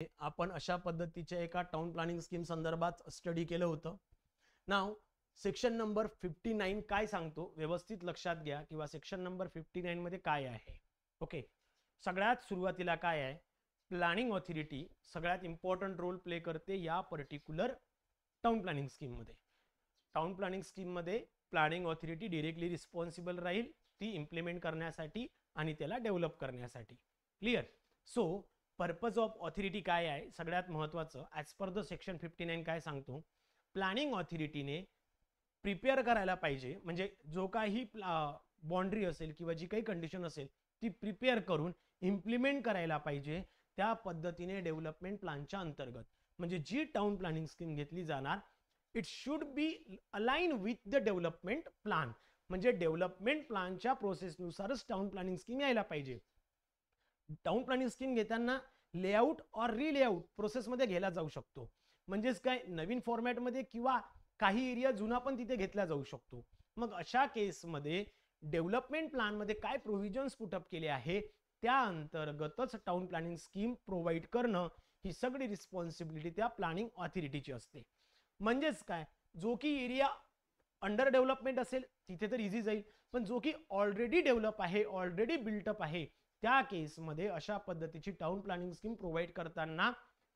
आपण अशा पद्धतीच्या एका टाउन प्लॅनिंग स्कीम संदर्भात स्टडी केलं होतं. नाव सेक्शन नंबर 59 काय सांगतो व्यवस्थित लक्षात घ्या, किंवा सेक्शन नंबर 59 मध्ये काय आहे. ओके, सगळ्यात सुरुवातीला काय आहे, प्लॅनिंग ऑथॉरिटी सगळ्यात इम्पॉर्टंट रोल प्ले करते या पर्टिक्युलर टाउन प्लॅनिंग स्कीम मध्ये. टाउन प्लॅनिंग स्कीम मध्ये प्लॅनिंग ऑथॉरिटी डायरेक्टली रिस्पॉन्सिबल राहील ती इम्प्लिमेंट करण्यासाठी आणि त्याला डेव्हलप करण्यासाठी. Clear. So purpose of authority काय आहे, सगळ्यात महत्त्वाचं ॲज पर द सेक्शन 59 काय सांगतो, प्लॅनिंग ऑथॉरिटीने प्रिपेअर करायला पाहिजे, म्हणजे जो काही बाउंड्री असेल किंवा जी काही कंडिशन असेल ती प्रिपेअर करून इम्प्लिमेंट करायला पाहिजे त्या पद्धतीने डेव्हलपमेंट प्लॅनच्या अंतर्गत. म्हणजे जी टाउन प्लॅनिंग स्कीम घेतली जाणार it should B align with the development plan, म्हणजे डेव्हलपमेंट प्लॅनच्या प्रोसेसनुसारच टाउन प्लॅनिंग स्कीम यायला पाहिजे. टाउन प्लॅनिंग स्कीम घेताना लेआउट और रिलेआउट प्रोसेसमध्ये घ्यायला जाऊ शकतो, म्हणजेच काय नवीन फॉर्मॅटमध्ये किंवा काही एरिया जुना पण तिथे घेतला जाऊ शकतो. मग अशा केसमध्ये डेव्हलपमेंट प्लॅनमध्ये काय प्रोव्हिजन्स पुटअप केले आहे त्या अंतर्गतच टाउन प्लॅनिंग स्कीम प्रोव्हाइड करणं ही सगळी रिस्पॉन्सिबिलिटी त्या प्लॅनिंग ऑथॉरिटीची असते. म्हणजेच काय, जो की एरिया अंडर डेव्हलपमेंट असेल तिथे तर इझी जाईल, पण जो की ऑलरेडी डेव्हलप आहे, ऑलरेडी बिल्टअप आहे, त्या केसमध्ये अशा पद्धतीची टाउन प्लॅनिंग स्कीम प्रोव्हाइड करताना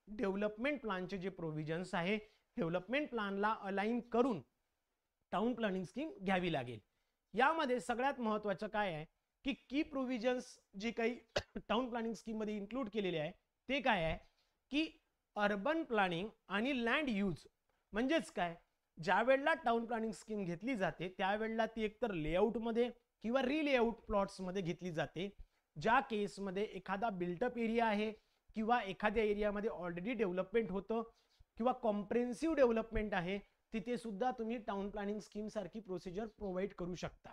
डेव्हलपमेंट प्लॅनचे जे प्रोव्हिजन्स आहे डेव्हलपमेंट प्लॅनला अलाइन करून टाउन प्लॅनिंग स्कीम घ्यावी लागेल. यामध्ये सगळ्यात महत्त्वाचं काय आहे की की प्रोव्हिजन्स जे काही टाउन प्लॅनिंग स्कीम मध्ये इन्क्लूड केलेले आहे ते काय आहे की अर्बन प्लॅनिंग आणि लँड यूज. म्हणजेच काय, ज्या वेळेला टाउन प्लॅनिंग स्कीम घेतली जाते त्यावेळेला ती एकतर लेआउटमध्ये किंवा रिलेआउट प्लॉट्समध्ये घेतली जाते. ज्या केसमध्ये एखादा बिल्टअप एरिया आहे किंवा एखाद्या एरियामध्ये ऑलरेडी डेव्हलपमेंट होतं किंवा कॉम्प्रेन्सिव्ह डेव्हलपमेंट आहे, तिथे सुद्धा तुम्ही टाउन प्लॅनिंग स्कीम सारखी प्रोसिजर प्रोव्हाइड करू शकता.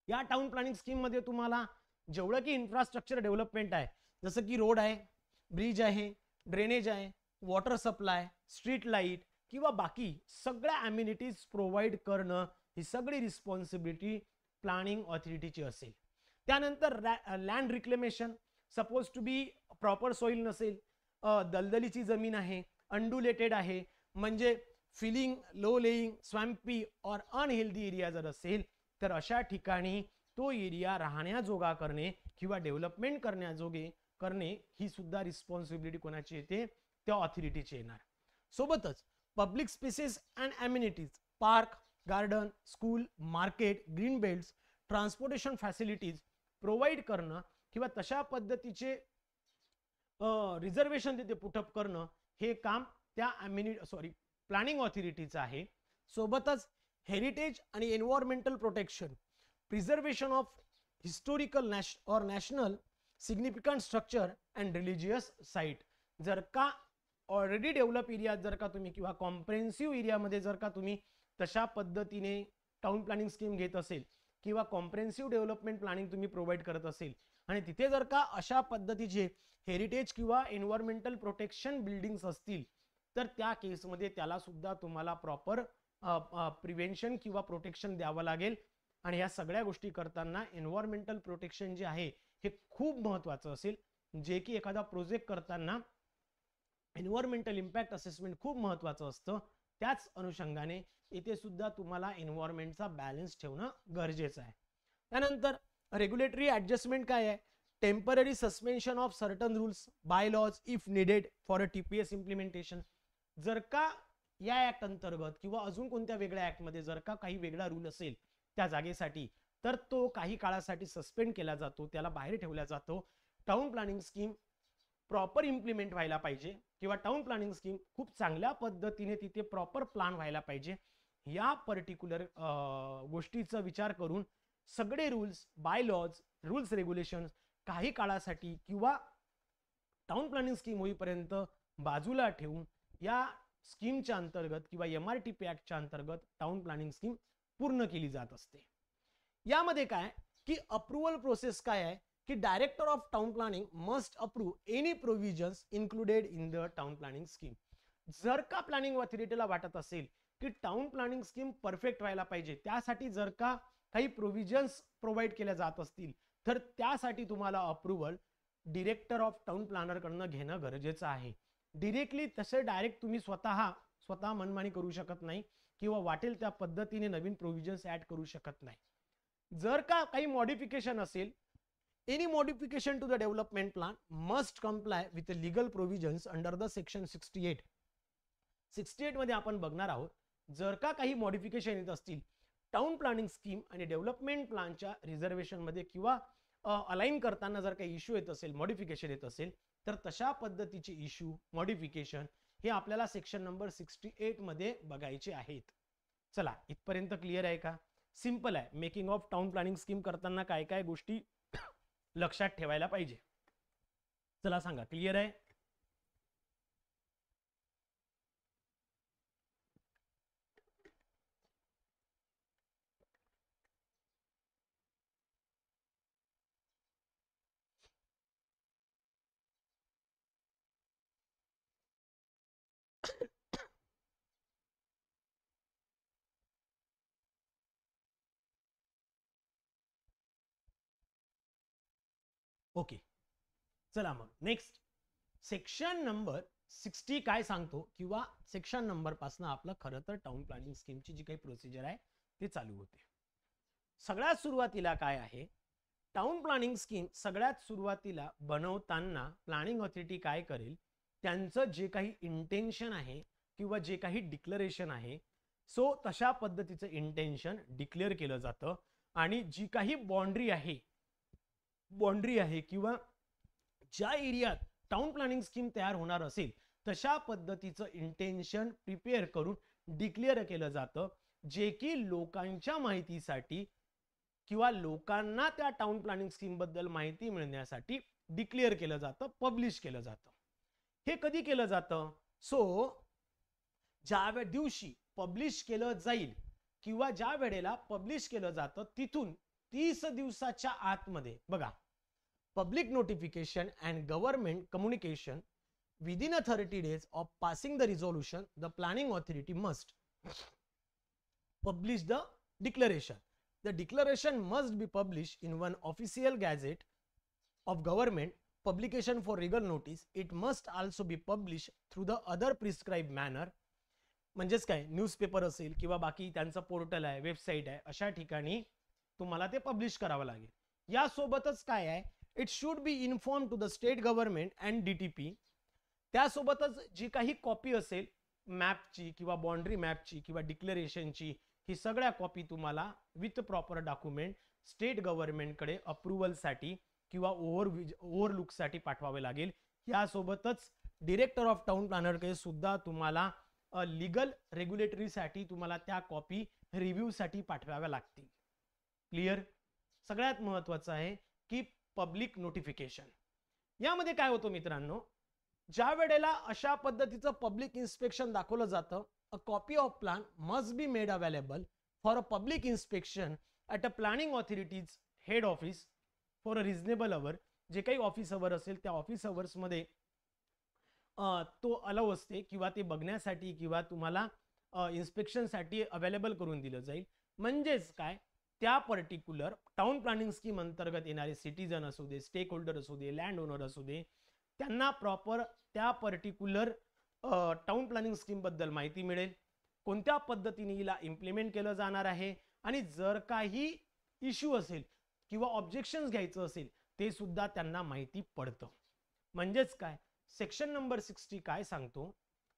या टाउन प्लॅनिंग स्कीम मध्ये तुम्हाला जेवढं की इन्फ्रास्ट्रक्चर डेव्हलपमेंट आहे, जसं की रोड आहे, ब्रिज आहे, ड्रेनेज आहे, वॉटर सप्लाय, स्ट्रीट लाईट किंवा बाकी सगळ्या अम्युनिटीज प्रोव्हाइड करणं ही सगळी रिस्पॉन्सिबिलिटी प्लॅनिंग ऑथॉरिटीची असेल. त्यानंतर land reclamation, suppose to be proper soil नसेल, दलदलीची जमीन आहे, अंडुलेटेड आहे, म्हणजे फिलिंग लो लेईंग स्वॅम्पी और अनहेल्दी एरिया जर असेल तर अशा ठिकाणी तो एरिया राहण्याजोगा करणे किंवा डेव्हलपमेंट करण्याजोगे करणे ही सुद्धा रिस्पॉन्सिबिलिटी कोणाची येते, त्या ऑथॉरिटीची येणार. सोबतच public spaces and amenities, park, garden, school, market, green belts, transportation facilities provide करणं किंवा तशा पद्धतीचे रिझर्वेशन तिथे पुटअप करणं हे काम त्या प्लॅनिंग ऑथॉरिटीचं आहे. सोबतच हेरिटेज आणि environmental protection, preservation of historical और national significant structure and religious site. जर का ऑलरेडी डेव्हलप एरिया जर का तुम्ही किंवा कॉम्प्रेन्सिव्ह एरियामध्ये जर का तुम्ही तशा पद्धतीने टाउन प्लॅनिंग स्कीम घेत असेल किंवा कॉम्प्रेन्सिव्ह डेव्हलपमेंट प्लॅनिंग तुम्ही प्रोव्हाइड करत असेल आणि तिथे जर का अशा पद्धतीचे हेरिटेज किंवा एन्व्हायरमेंटल प्रोटेक्शन बिल्डिंग्स असतील तर त्या केसमध्ये त्याला सुद्धा तुम्हाला प्रॉपर प्रिव्हेन्शन किंवा प्रोटेक्शन द्यावं लागेल. आणि या सगळ्या गोष्टी करताना एन्व्हायरमेंटल प्रोटेक्शन जे आहे हे खूप महत्त्वाचं असेल, जे की एखादा प्रोजेक्ट करताना एन्व्हायरमेंटल इम्पॅक्ट असेसमेंट खूप महत्त्वाचं असतं. त्याच अनुषंगाने इथे सुद्धा तुम्हाला एन्व्हायरमेंटचा बॅलन्स ठेवणं गरजेचं आहे. त्यानंतर रेग्युलेटरी ऍडजस्टमेंट काय आहे, temporary suspension of certain rules bye lodge if needed for a TPS implementation. जर का या ऍक्ट अंतर्गत किंवा अजून कोणत्या वेगळ्या ऍक्टमध्ये जर का काही वेगळा रूल असेल त्या जागेसाठी तर तो काही काळासाठी सस्पेंड केला जातो, त्याला बाहेर ठेवला जातो. Town planning scheme proper implement व्हायला पाहिजे किंवा टाउन प्लॅनिंग स्कीम खूप चांगल्या पद्धतीने तिथे प्रॉपर प्लॅन व्हायला पाहिजे. या पर्टिक्युलर गोष्टीचा विचार करून सगळे rules bye lodge rules regulations काही काळासाठी किंवा टाउन प्लॅनिंग स्कीम होईपर्यंत बाजूला ठेवून या स्कीमच्या अंतर्गत किंवा MRTP ऍक्टच्या अंतर्गत टाउन प्लॅनिंग स्कीम पूर्ण केली जात असते. यामध्ये काय की अप्रुव्हल प्रोसेस काय आहे की director of town planning must approve any provisions included in the town planning scheme. जर का प्लॅनिंग ऑथॉरिटीला वाटत असेल की टाउन प्लॅनिंग स्कीम परफेक्ट व्हायला पाहिजे, त्यासाठी जर का काही प्रोव्हिजन्स प्रोव्हाइड केल्या जात असतील तर त्यासाठी तुम्हाला approval director of town planner कडनं घेणं गरजेचं आहे. डिरेक्टली तसे डायरेक्ट तुम्ही स्वतः मनमानी करू शकत नाही किंवा वाटेल त्या पद्धतीने नवीन प्रोव्हिजन्स ऍड करू शकत नाही. जर का काही मॉडिफिकेशन असेल, any modification to the development plan must comply with legal provisions under the section 68 मध्ये आपण बघणार आहोत. जर का काही मॉडिफिकेशन येत असतील टाउन प्लॅनिंग स्कीम आणि डेव्हलपमेंट प्लॅनच्या रिझर्वेशन मध्ये किंवा अलाइन करताना जर काही इश्यू येत असेल, मॉडिफिकेशन येत असेल, तर तशा पद्धतीचे इश्यू मॉडिफिकेशन हे आपल्याला सेक्शन नंबर 68 मध्ये बघायचे आहेत. चला, इथपर्यंत क्लिअर आहे का? सिंपल आहे. Making of town planning scheme करताना काय काय गोष्टी लक्षात ठेवायला पाहिजे, चला सांगा. क्लिअर आहे? ओके, चला मग नेक्स्ट सेक्शन नंबर 60 काय सांगतो किंवा सेक्शन नंबर पासून आपलं खरं तर टाउन प्लॅनिंग स्कीमची जी काही प्रोसिजर आहे ते चालू होते. सगळ्यात सुरुवातीला काय आहे, टाउन प्लॅनिंग स्कीम सगळ्यात सुरुवातीला बनवताना प्लॅनिंग ऑथॉरिटी काय करेल, त्यांचं जे काही इंटेन्शन आहे किंवा जे काही डिक्लेरेशन आहे, सो तशा पद्धतीचं इंटेन्शन डिक्लेअर केलं जातं आणि जी काही बाउंड्री आहे किंवा ज्या एरियात टाउन प्लॅनिंग स्कीम तयार होणार असेल तशा पद्धतीचं इंटेन्शन प्रिपेअर करून डिक्लेअर केलं जातं, जे की लोकांच्या माहितीसाठी किंवा लोकांना त्या टाउन प्लॅनिंग स्कीम बद्दल माहिती मिळण्यासाठी डिक्लेअर केलं जातं, पब्लिश केलं जातं. हे कधी केलं जातं? सो ज्या दिवशी पब्लिश केलं जाईल किंवा ज्या वेळेला पब्लिश केलं जातं तिथून 30 दिवसाच्या आतमध्ये बघा, public notification and government communication within 30 days of passing the resolution, the planning authority must publish the declaration. The declaration must be published in one official gazette of government publication for legal notice. It must also be published through the other prescribed manner. म्हणजेच काय, newspaper असेल किंवा बाकी त्यांचं portal आहे, website आहे, अशा ठिकाणी तुम्हाला ते पब्लिश करावं लागेल. यासोबतच काय आहे, it should be inform to the state government and DTP. त्यासोबतच जी काही कॉपी असेल मॅपची किंवा बाउंड्री मॅपची किंवा डिक्लेरेशनची, ही सगळ्या कॉपी तुम्हाला विथ प्रॉपर डॉक्युमेंट स्टेट गव्हर्नमेंटकडे अप्रुव्हलसाठी किंवा ओव्हरलुकसाठी पाठवावे लागेल. यासोबतच डिरेक्टर ऑफ टाउन प्लॅनरकडे सुद्धा तुम्हाला लीगल रेग्युलेटरीसाठी तुम्हाला त्या कॉपी रिव्ह्यूसाठी पाठवाव्या लागतील. क्लिअर? सगळ्यात महत्त्वाचं आहे की पब्लिक नोटिफिकेशन. यामध्ये काय होतं मित्रांनो, ज्या वेळेला अशा पद्धतीचं पब्लिक इन्स्पेक्शन दाखवलं जातं, a copy of plan must be made available for a public inspection at a planning authorities head office for a reasonable our. जे काही ऑफिस अवर असेल त्या ऑफिस अवर्समध्ये तो अलाउ असते किंवा ते बघण्यासाठी किंवा तुम्हाला इन्स्पेक्शनसाठी अवेलेबल करून दिलं जाईल. म्हणजेच काय, त्या पर्टिक्युलर टाउन प्लॅनिंग स्कीम अंतर्गत येणारे सिटीजन असू दे, स्टेक होल्डर असू दे, लँड ओनर असू दे, त्यांना प्रॉपर त्या पर्टिक्युलर टाउन प्लॅनिंग स्कीम बद्दल माहिती मिळेल, कोणत्या पद्धतीने हिला इम्प्लिमेंट केलं जाणार आहे, आणि जर काही इश्यू असेल किंवा ऑब्जेक्शन्स घ्यायचं असेल ते सुद्धा त्यांना माहिती पडतं. म्हणजेच काय, सेक्शन नंबर 60 काय सांगतो,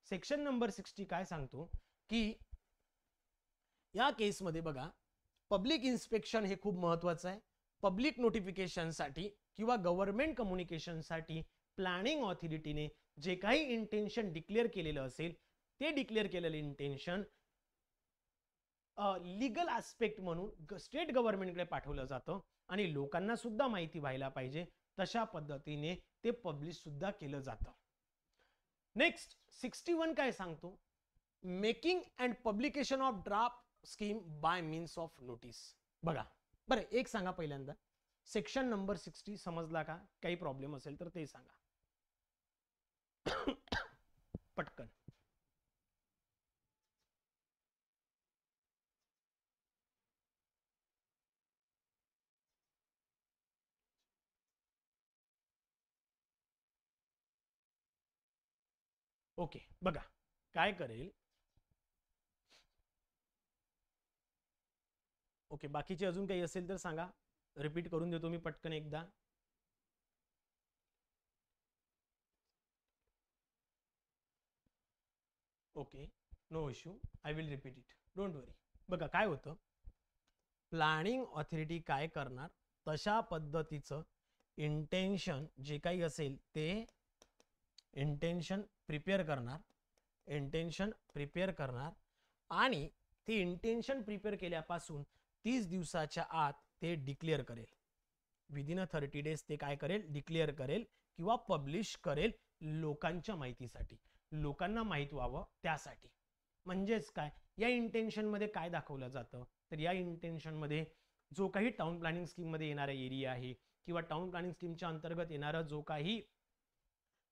सेक्शन नंबर 60 काय सांगतो की या केसमध्ये बघा, पब्लिक इन्स्पेक्शन हे खूप महत्त्वाचं आहे. पब्लिक नोटिफिकेशनसाठी किंवा गव्हर्नमेंट कम्युनिकेशनसाठी प्लॅनिंग ऑथॉरिटीने जे काही इंटेन्शन डिक्लेअर केलेलं असेल ते डिक्लेअर केलेलं इंटेन्शन लीगल ऍस्पेक्ट म्हणून स्टेट गव्हर्नमेंटकडे पाठवलं जातं आणि लोकांना सुद्धा माहिती व्हायला पाहिजे, तशा पद्धतीने ते पब्लिश सुद्धा केलं जातं. नेक्स्ट 61 काय सांगतो, making and publication of draft scheme bye means of notice. बघा बरं, एक सांगा पहिल्यांदा, सेक्शन नंबर 60 समजला का? काही प्रॉब्लेम असेल तर ते सांगा पटकन. ओके, बघा काय करेल. ओके, बाकीचे अजून काही असेल तर सांगा, रिपीट करून देतो मी पटकन एकदा. Okay, no issue, I will repeat it, don't worry. बघा काय होतं, प्लॅनिंग ऑथॉरिटी काय करणार, तशा पद्धतीचं इंटेन्शन जे काही असेल ते इंटेन्शन प्रिपेअर करणार आणि ते इंटेन्शन प्रिपेअर केल्यापासून 30 दिवसाच्या आत ते डिक्लेअर करेल. विदिन 30 डेज ते काय करेल, डिक्लेअर करेल किंवा पब्लिश करेल लोकांच्या माहितीसाठी, लोकांना माहित व्हावं त्यासाठी. म्हणजेच काय, या इंटेन्शन मध्ये काय दाखवलं जातं, तर या इंटेन्शन मध्ये जो काही टाउन प्लॅनिंग स्कीम मध्ये येणारा एरिया आहे किंवा टाउन प्लॅनिंग स्कीमच्या अंतर्गत येणारा जो काही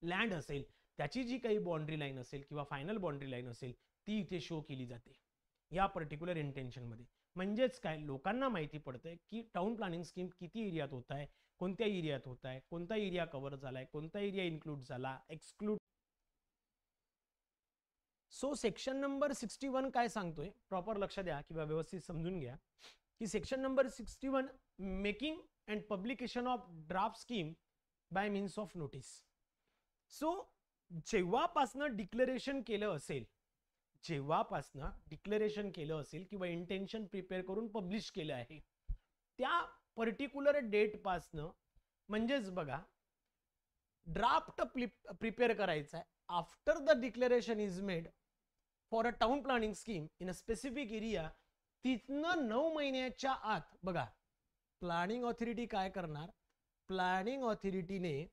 लँड असेल त्याची जी काही बाउंड्री लाईन असेल किंवा फायनल बाउंड्री लाईन असेल ती इथे शो केली जाते या पर्टिक्युलर इंटेन्शन मध्ये. म्हणजेच काय, लोकांना माहिती पडतंय की टाउन प्लॅनिंग स्कीम किती एरियात होत आहे, कोणत्या एरियात होत आहे, कोणता एरिया कव्हर झालाय, कोणता एरिया इन्क्लूड झाला, एक्सक्लूड. सो सेक्शन नंबर 61 काय सांगतोय, प्रॉपर लक्ष द्या किंवा व्यवस्थित समजून घ्या की section number 61 making and publication of draft scheme bye means of notice. So जेव्हापासनं डिक्लेरेशन केलं असेल किंवा इंटेन्शन प्रिपेअर करून पब्लिश केलं आहे त्या पर्टिक्युलर डेट पासनं, म्हणजेच बघा ड्राफ्ट प्रिपेअर करायचा आहे after the declaration is made for a town planning scheme in a specific area, तिथनं 9 महिन्याच्या आत बघा प्लॅनिंग ऑथॉरिटी काय करणार, प्लॅनिंग ऑथॉरिटीने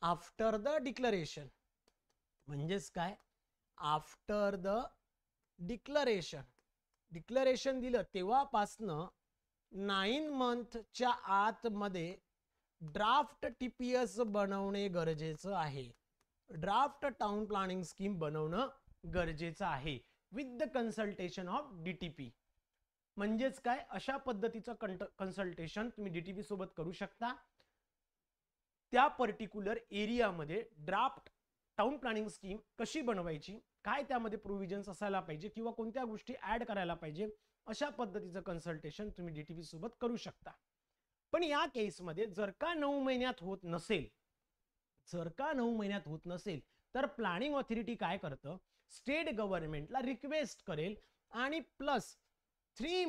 आफ्टर द डिक्लेरेशन, म्हणजेच काय, आफ्टर द डिक्लेरेशन दिलं तेव्हापासनं 9 मंथच्या आत मध्ये ड्राफ्ट टीपीएस बनवणे गरजेचं आहे, ड्राफ्ट टाउन प्लॅनिंग स्कीम बनवणं गरजेचं आहे with the consultation of DTP. म्हणजेच काय, अशा पद्धतीचं कन्सल्टेशन तुम्ही डीटीपी सोबत करू शकता. त्या पर्टिक्युलर एरियामध्ये ड्राफ्ट टाउन प्लॅनिंग स्कीम कशी बनवायची, काय त्यामध्ये प्रोव्हिजन्स असायला पाहिजे किंवा कोणत्या गोष्टी ऍड करायला पाहिजे, अशा पद्धतीचं कन्सल्टेशन तुम्ही डीटीपी सोबत करू शकता. पण या केसमध्ये जर का 9 महिन्यात होत नसेल तर प्लॅनिंग ऑथॉरिटी काय करतं, स्टेट गव्हर्नमेंटला रिक्वेस्ट करेल आणि प्लस 3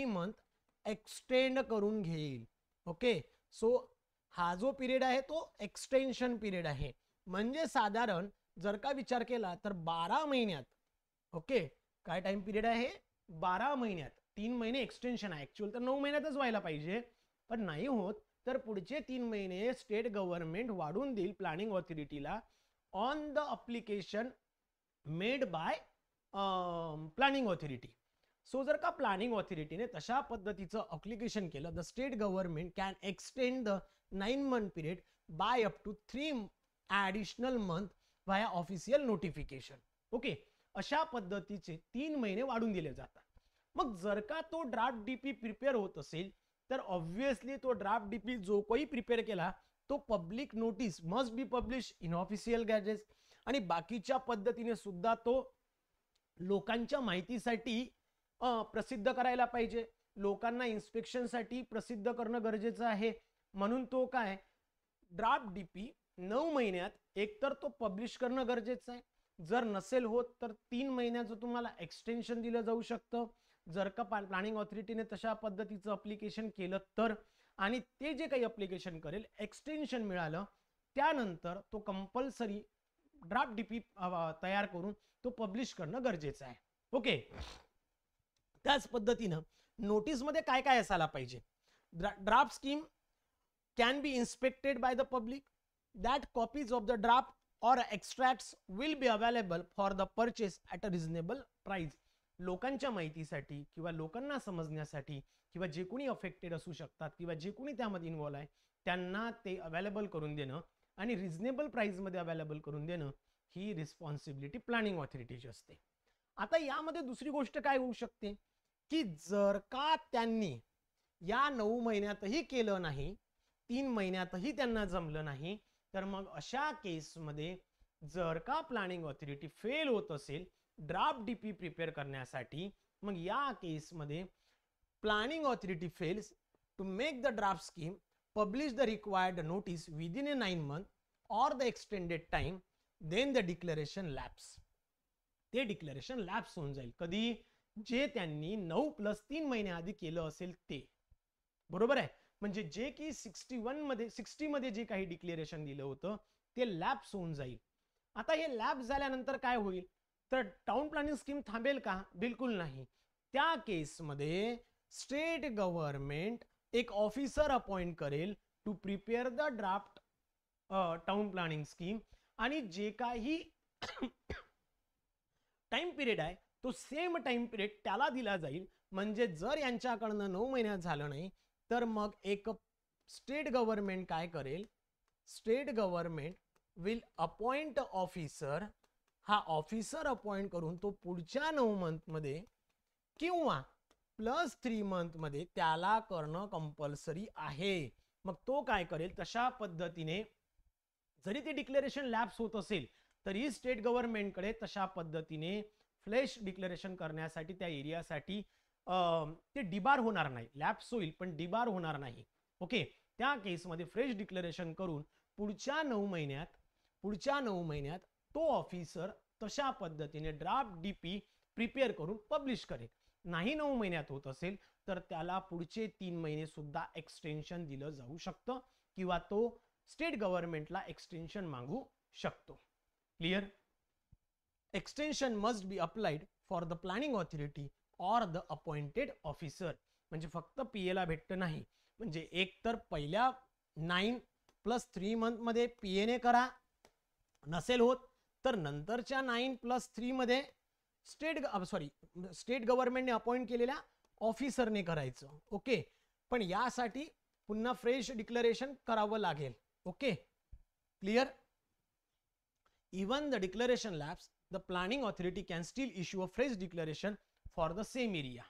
मंथ एक्सटेंड करून घेईल. ओके, सो हा जो पिरियड आहे तो एक्सटेन्शन पिरियड आहे. म्हणजे साधारण जर का विचार केला तर 12 महिन्यात, ओके, काय टाइम पिरियड आहे, 12 महिन्यात 3 महिने एक्सटेन्शन आहे. ऍक्च्युअल तर 9 महिन्यातच व्हायला पाहिजे, पण नाही होत तर पुढचे 3 महिने स्टेट गव्हर्नमेंट वाढून देईल प्लॅनिंग ऑथॉरिटीला on the application made by planning authority. So जर का प्लॅनिंग ऑथॉरिटीने तशा पद्धतीचं अप्लिकेशन केलं, the state government can extend the 9 month period by up to 3 additional month via official notification. Okay, अशा पद्धतीचे 3 महिने वाढून दिले जातात. मग जर का तो ड्राफ्ट डीपी प्रिपेअर होत असेल तर ऑब्व्हियसली तो ड्राफ्ट डीपी जो काही प्रिपेअर केला तो public notice must be publish in official gadgets आणि बाकीच्या पद्धतीने सुद्धा तो लोकांच्या माहितीसाठी प्रसिद्ध करायला पाहिजे, लोकांना इन्स्पेक्शनसाठी प्रसिद्ध करणं गरजेचं आहे. म्हणून तो काय, ड्राफ्ट डीपी 9 महिन्यात एकतर तो पब्लिश करणं गरजेचं आहे, जर नसेल होत तर 3 महिन्याचं तुम्हाला एक्सटेन्शन दिलं जाऊ शकतं जर का प्लॅनिंग ऑथॉरिटीने तशा पद्धतीचं अप्लिकेशन केलं तर. आणि ते जे काही अप्लिकेशन करेल एक्सटेन्शन मिळालं त्यानंतर तो कंपल्सरी ड्राफ्ट डीपी तयार करून तो पब्लिश करणं गरजेचं आहे. ओके, त्याच पद्धतीनं नोटीस मध्ये काय काय असायला पाहिजे, draft scheme can be inspected by the public, that copies of the draft or extracts will be available for the purchase at a reasonable price. लोकांच्या माहितीसाठी किंवा लोकांना समजण्यासाठी किंवा जे कोणी अफेक्टेड असू शकतात किंवा जे कोणी त्यामध्ये इन्व्हॉल्व आहे त्यांना ते अवेलेबल करून देणं आणि रिझनेबल प्राइस मध्ये अवेलेबल करून देणं ही रिस्पॉन्सिबिलिटी प्लॅनिंग ऑथॉरिटीची असते. आता यामध्ये दुसरी गोष्ट काय होऊ शकते की जर का त्यांनी या 9 महिन्यातही केलं नाही, 3 महिन्यातही त्यांना जमलं नाही, तर मग अशा केसमध्ये जर का प्लॅनिंग ऑथॉरिटी फेल होत असेल ड्राफ्ट डीपी प्रिपेअर करण्यासाठी, मग या केसमध्ये planning authority fails to make the draft scheme, publish the required notice within a 9 month or the extended time, then the declaration lapse. ते डिक्लेरेशन लॅप्स होऊन जाईल. कधी? जे त्यांनी 9+3 महिन्याआधी केलं असेल ते. बरोबर आहे? म्हणजे जे की 60 मध्ये जे काही डिक्लेरेशन दिलं होतं ते लॅप्स होऊन जाईल. आता हे लॅप्स झाल्यानंतर काय होईल? तर टाउन प्लॅनिंग स्कीम थांबेल का? बिलकुल नाही. त्या केसमध्ये स्टेट गव्हर्नमेंट एक ऑफिसर अपॉइंट करेल to prepare the draft town planning scheme, आणि जे काही टाइम पिरियड आहे तो सेम टाइम पिरियड त्याला दिला जाईल. म्हणजे जर यांच्याकडनं 9 महिन्यात झालं नाही तर मग एक स्टेट गव्हर्नमेंट काय करेल? State government will appoint officer. हा ऑफिसर अपॉइंट करून तो पुढच्या 9 मंथ मध्ये किंवा +3 मंथ मध्ये त्याला करणं कंपल्सरी आहे. मग तो काय करेल? तशा पद्धतीने जरी ते डिक्लेरेशन लॅप्स होत असेल तरी स्टेट गव्हर्नमेंटकडे तशा पद्धतीने फ्लेश डिक्लेरेशन करण्यासाठी त्या एरियासाठी ते डिबार होणार नाही. लॅप्स होईल पण डिबार होणार नाही. ओके, त्या केसमध्ये फ्रेश डिक्लेरेशन करून पुढच्या 9 महिन्यात तो ऑफिसर तशा पद्धतीने ड्राफ्ट डीपी प्रिपेअर करून पब्लिश करेल. नाही 9 महिन्यात होत असेल तर त्याला पुढचे 3 महिने सुद्धा एक्सटेन्शन दिलं जाऊ शकतं किंवा तो स्टेट गव्हर्नमेंटला एक्सटेन्शन मागू शकतो. Clear? Extension must be applied for the planning authority or the appointed officer. म्हणजे फक्त पीए ला भेटतं नाही. म्हणजे एक तर पहिल्या 9+3 मंथ मध्ये पीए ने करा, नसेल होत तर नंतरच्या 9+3 मध्ये स्टेट गव्हर्नमेंटने अपॉइंट केलेल्या ऑफिसरने करायचं. ओके, पण यासाठी पुन्हा फ्रेश डिक्लेरेशन करावं लागेल. Okay, clear? Even the declaration lapse, the planning authority can still issue a fresh declaration for the same area.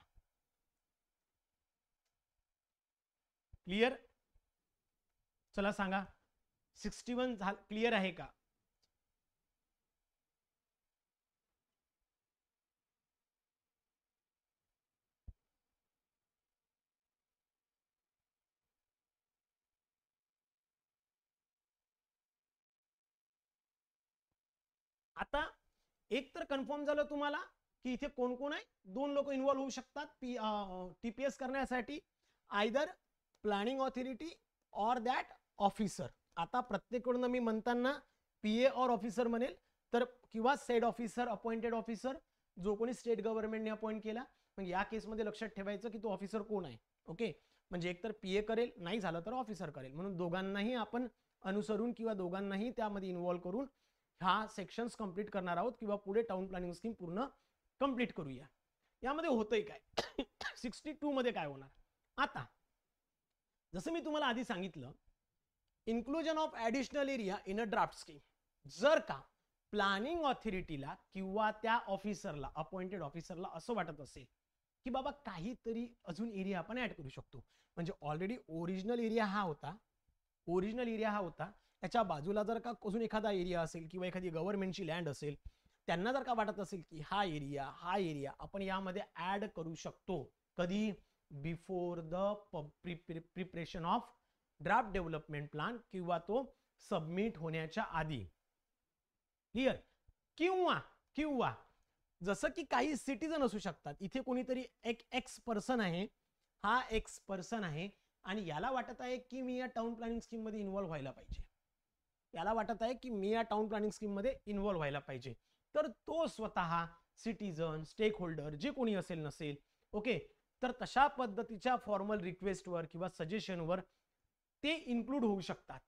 Clear? चला सांगा 61 क्लियर आहे का? आता एक तर कन्फर्म झालं तुम्हाला की इथे कोण कोण आहे? 2 लोक इन्व्हॉल्व होऊ शकतात टीपीएस करण्यासाठी, either planning authority or that officer. आता प्रत्येककडून मी म्हणताना पीए और ऑफिसर म्हणेल तर किंवा सेड ऑफिसर, अपॉइंटेड ऑफिसर, जो कोणी स्टेट गव्हर्नमेंटने अपॉइंट केला. मग या केसमध्ये लक्षात ठेवायचं की तो ऑफिसर कोण आहे. ओके, म्हणजे एकतर पीए करेल, नाही झालं तर ऑफिसर करेल. म्हणून दोघांनाही आपण अनुसरून किंवा दोघांनाही त्यामध्ये इन्व्हॉल्व करून हा सेक्शन्स कंप्लीट करणार आहोत किंवा पुढे टाउन प्लॅनिंग स्कीम पूर्ण कंप्लीट करूया. यामध्ये होतंय काय? 62 मध्ये काय होणार? आता जसं मी तुम्हाला आधी सांगितलं, inclusion of additional area in a draft scheme. जर का प्लॅनिंग ऑथॉरिटीला किंवा त्या ऑफिसरला, अपॉइंटेड ऑफिसरला असं वाटत असेल की बाबा काहीतरी अजून एरिया आपण ऍड करू शकतो, म्हणजे ऑलरेडी ओरिजिनल एरिया हा होता, त्याच्या बाजूला जर का अजून एखादा एरिया असेल किंवा एखादी गव्हर्नमेंटची लँड असेल, त्यांना जर का वाटत असेल की हा एरिया आपण यामध्ये ऍड करू शकतो. कधी? Before the preparation of draft development plan किंवा तो सबमिट होण्याच्या आधी. क्लियर? किंवा जसं की काही सिटीजन असू शकतात. इथे कोणीतरी एक एक्स पर्सन आहे, हा एक्स पर्सन आहे आणि याला वाटत आहे की मी या टाउन प्लॅनिंग स्कीम मध्ये इन्व्हॉल्व व्हायला पाहिजे. तर तो स्वतः सिटीजन, स्टेक होल्डर, जे कोणी असेल नसेल, ओके, तर तशा पद्धतीच्या फॉर्मल रिक्वेस्टवर किंवा सजेशनवर ते इन्क्लूड होऊ शकतात.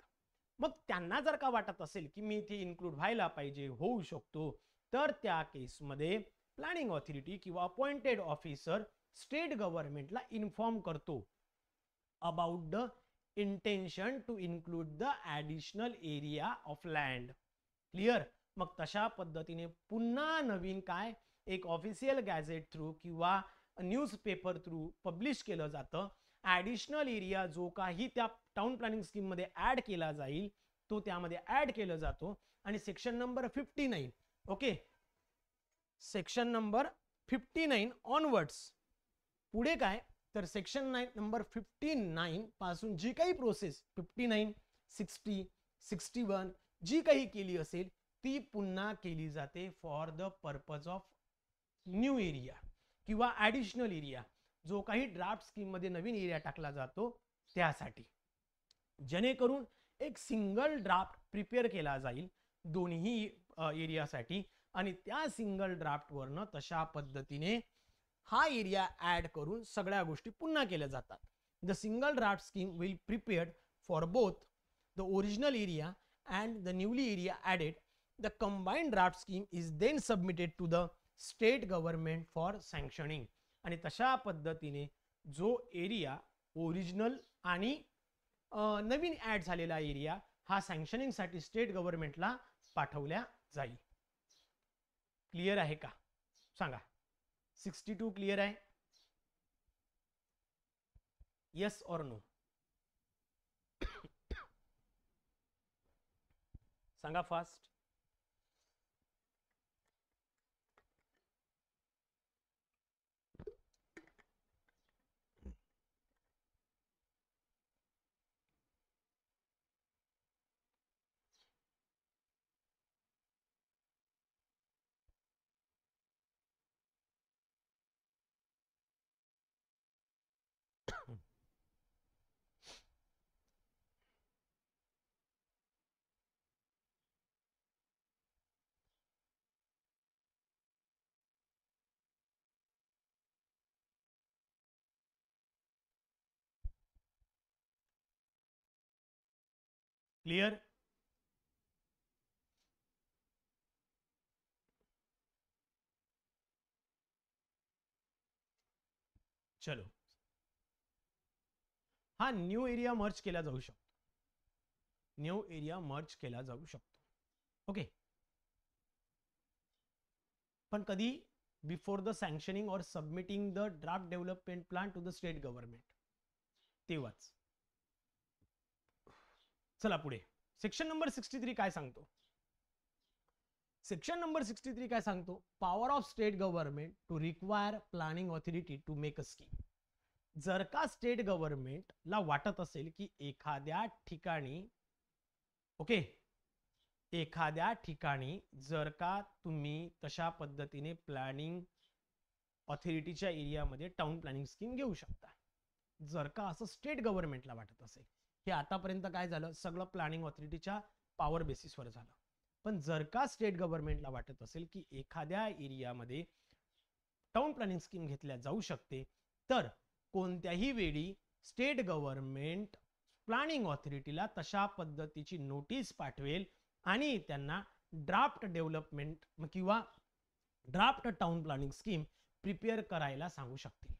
मग त्यांना जर का वाटत असेल की मी इथे इन्क्लूड व्हायला पाहिजे, होऊ शकतो, तर त्या केसमध्ये प्लॅनिंग ऑथॉरिटी किंवा अपॉइंटेड ऑफिसर स्टेट गव्हर्नमेंटला इन्फॉर्म करतो about the intention to include the additional area of land. Clear? मग तशा पद्धतीने पुन्हा नवीन काय एक ऑफिशियल गॅझेट थ्रू किंवा न्यूजपेपर थ्रू पब्लिश केलं जातं. ॲडिशनल एरिया जो काही त्या टाउन प्लॅनिंग स्कीम मध्ये ऍड केला जाईल तो त्यामध्ये ऍड केला जातो आणि section number 59 okay, section number 59 onwards पुढे काय तर सेक्शन नंबर 59 पासून जी काही प्रोसेस 59, 60, 61 जी काही केली असेल ती पुन्हा केली जाते for the purpose of new area किंवा ऍडिशनल एरिया, जो काही ड्राफ्ट स्कीम मध्ये नवीन एरिया टाकला जातो त्यासाठी, जेणेकरून एक सिंगल ड्राफ्ट प्रिपेअर केला जाईल दोन्ही एरियासाठी आणि त्या सिंगल ड्राफ्ट वरनं तशा पद्धतीने हा एरिया ऍड करून सगळ्या गोष्टी पुन्हा केल्या जातात. The single draft scheme will prepared for both the original area and the newly area added. The combined draft scheme is then submitted to the state government for sanctioning. आणि तशा पद्धतीने जो एरिया ओरिजिनल आणि नवीन add झालेला area हा सँक्शनिंग साठी state गव्हर्नमेंटला पाठवल्या जाईल. क्लिअर आहे का सांगा. 62 क्लिअर आहे? येस और नो सांगा फास्ट. क्लियर? चलो, हा न्यू एरिया मर्ज केला जाऊ शकतो. न्यू एरिया मर्ज केला जाऊ शकतो. ओके, पण कधी? Before the sanctioning or submitting the draft development plan to the state government, तेव्हाच. चला पुढे. सेक्शन नंबर 63 काय सांगतो? सेक्शन नंबर 63 काय सांगतो? Power of state government to require planning authority to make a scheme. जर का स्टेट गव्हर्नमेंटला वाटत असेल की एखाद्या ठिकाणी ओके, एखाद्या ठिकाणी जर का तुम्ही तशा पद्धतीने प्लॅनिंग ऑथॉरिटीच्या एरियामध्ये टाउन प्लॅनिंग स्कीम घेऊ शकता, जर का असं स्टेट गव्हर्नमेंटला वाटत असेल. हे आतापर्यंत काय झालं, सगळं प्लॅनिंग ऑथॉरिटीच्या पॉवर बेसिसवर झालं. पण जर का स्टेट गव्हर्नमेंटला वाटत असेल की एखाद्या एरियामध्ये टाउन प्लॅनिंग स्कीम घेतल्या जाऊ शकते, तर कोणत्याही वेळी स्टेट गव्हर्नमेंट प्लॅनिंग ऑथॉरिटीला तशा पद्धतीची नोटीस पाठवेल आणि त्यांना ड्राफ्ट डेव्हलपमेंट किंवा draft town planning scheme prepare करायला सांगू शकते.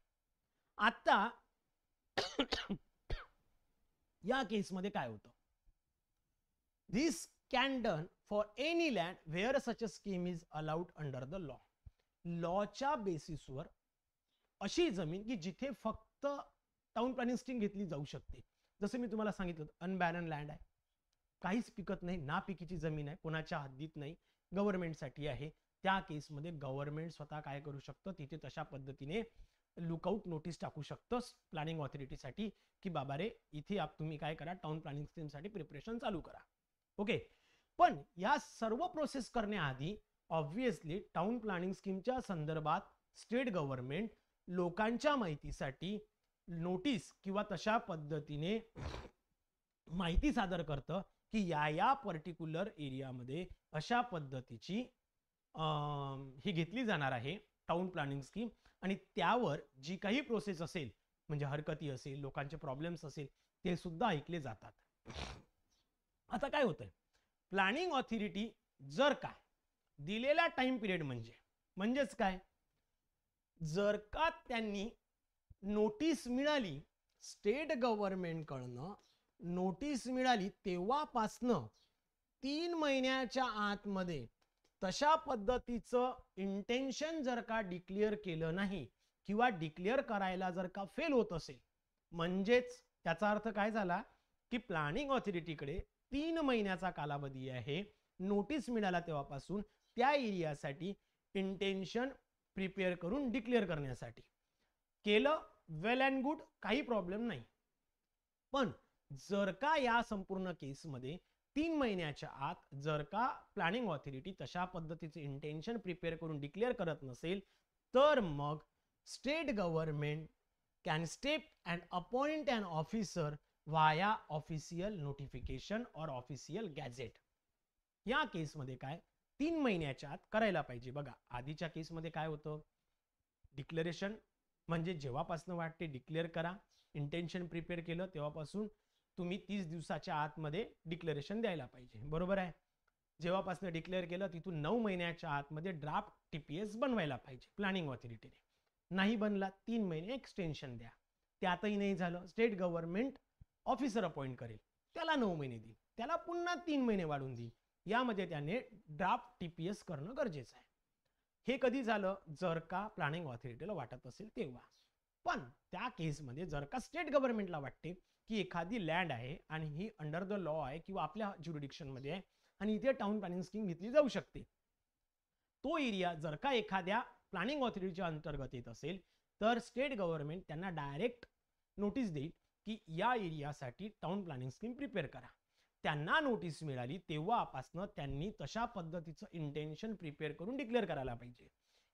आता या केसमध्ये काय होतं? This can done for any land where such a scheme is allowed under the law. लॉच्या बेसिसवर अशी जमीन की जिथे फक्त टाउन प्लॅनिंग स्कीम घेतली जाऊ शकते. जसं मी तुम्हाला सांगितलं, अनबॅरन लँड आहे, काहीच पिकत नाही, ना पिकीची जमीन आहे, कोणाच्या हद्दीत नाही, गव्हर्नमेंटसाठी आहे. त्या केसमध्ये गव्हर्नमेंट स्वतः काय करू शकतं, तिथे तशा पद्धतीने लुकआउट नोटीस टाकू शकतं प्लॅनिंग ऑथॉरिटीसाठी की बाबा रे, इथे तुम्ही काय करा, टाउन प्लॅनिंग स्कीमसाठी प्रिपरेशन चालू करा. ओके, पण या सर्व प्रोसेस करण्याआधी ऑब्व्हियसली टाउन प्लॅनिंग स्कीमच्या संदर्भात स्टेट गव्हर्नमेंट लोकांच्या माहितीसाठी नोटीस किंवा तशा पद्धतीने माहिती सादर करतं की या पर्टिक्युलर एरियामध्ये अशा पद्धतीची ही घेतली जाणार आहे टाउन प्लॅनिंग स्कीम, आणि त्यावर जी काही प्रोसेस असेल, म्हणजे हरकती असेल, लोकांचे प्रॉब्लेम्स असेल, ते सुद्धा ऐकले जातात. आता काय होतंय, प्लॅनिंग ऑथॉरिटी जर काय दिलेला टाइम पिरियड म्हणजेच काय, जर का त्यांनी नोटीस मिळाली, स्टेट गव्हर्नमेंट कडनं नोटीस मिळाली, तेव्हापासनं 3 महिन्याच्या आतमध्ये तशा पद्धतीचं इंटेन्शन जर का डिक्लेअर केलं नाही किंवा डिक्लेअर करायला जर का फेल होत असेल, म्हणजेच त्याचा अर्थ काय झाला की प्लॅनिंग ऑथॉरिटीकडे 3 महिन्याचा कालावधी आहे नोटीस मिळाला तेव्हापासून त्या एरियासाठी इंटेन्शन प्रिपेअर करून डिक्लेअर करण्यासाठी केलं, वेल अँड गुड, काही प्रॉब्लेम नाही. पण जर का या संपूर्ण केसमध्ये 3 महिन्याच्या आत जर का प्लॅनिंग ऑथॉरिटी तशा पद्धतीचे इंटेन्शन प्रिपेअर करून डिक्लेअर करत नसेल, तर मग state government can step and appoint an officer via official notification or official gazette. या केसमध्ये काय 3 महिन्याच्या आत करायला पाहिजे. बघा आधीच्या केसमध्ये काय होतं, डिक्लेरेशन म्हणजे जेव्हापासून वाटते डिक्लेअर करा, इंटेन्शन प्रिपेअर केलं तेव्हापासून तुम्ही 30 दिवसाच्या आतमध्ये डिक्लेरेशन द्यायला पाहिजे. बरोबर आहे. जेव्हापासून डिक्लेअर केलं तिथून 9 महिन्याच्या आतमध्ये ड्राफ्ट टीपीएस बनवायला पाहिजे प्लॅनिंग ऑथॉरिटीने. नाही बनला 3 महिने एक्सटेन्शन द्या. त्यातही नाही झालं, स्टेट गव्हर्नमेंट ऑफिसर अपॉइंट करेल, त्याला 9 महिने देईल, त्याला पुन्हा 3 महिने वाढून देईल. यामध्ये त्याने ड्राफ्ट टीपीएस करणं गरजेचं आहे. हे कधी झालं, जर का प्लॅनिंग ऑथॉरिटीला वाटत असेल तेव्हा. पण त्या केसमध्ये जर का स्टेट गव्हर्नमेंटला वाटते की एखादी लँड आहे आणि ही अंडर द लॉ आहे किंवा आपल्या ज्युरिडिक्शन मध्ये आहे आणि इथे टाउन प्लॅनिंग स्कीम घेतली जाऊ शकते, तो एरिया जर का एखाद्या प्लॅनिंग ऑथॉरिटीच्या अंतर्गत येत असेल तर स्टेट गव्हर्नमेंट त्यांना डायरेक्ट नोटीस देईल की या एरियासाठी टाउन प्लॅनिंग स्कीम प्रिपेअर करा. त्यांना नोटीस मिळाली तेव्हापासून त्यांनी तशा पद्धतीचं इंटेन्शन प्रिपेअर करून डिक्लेअर करायला पाहिजे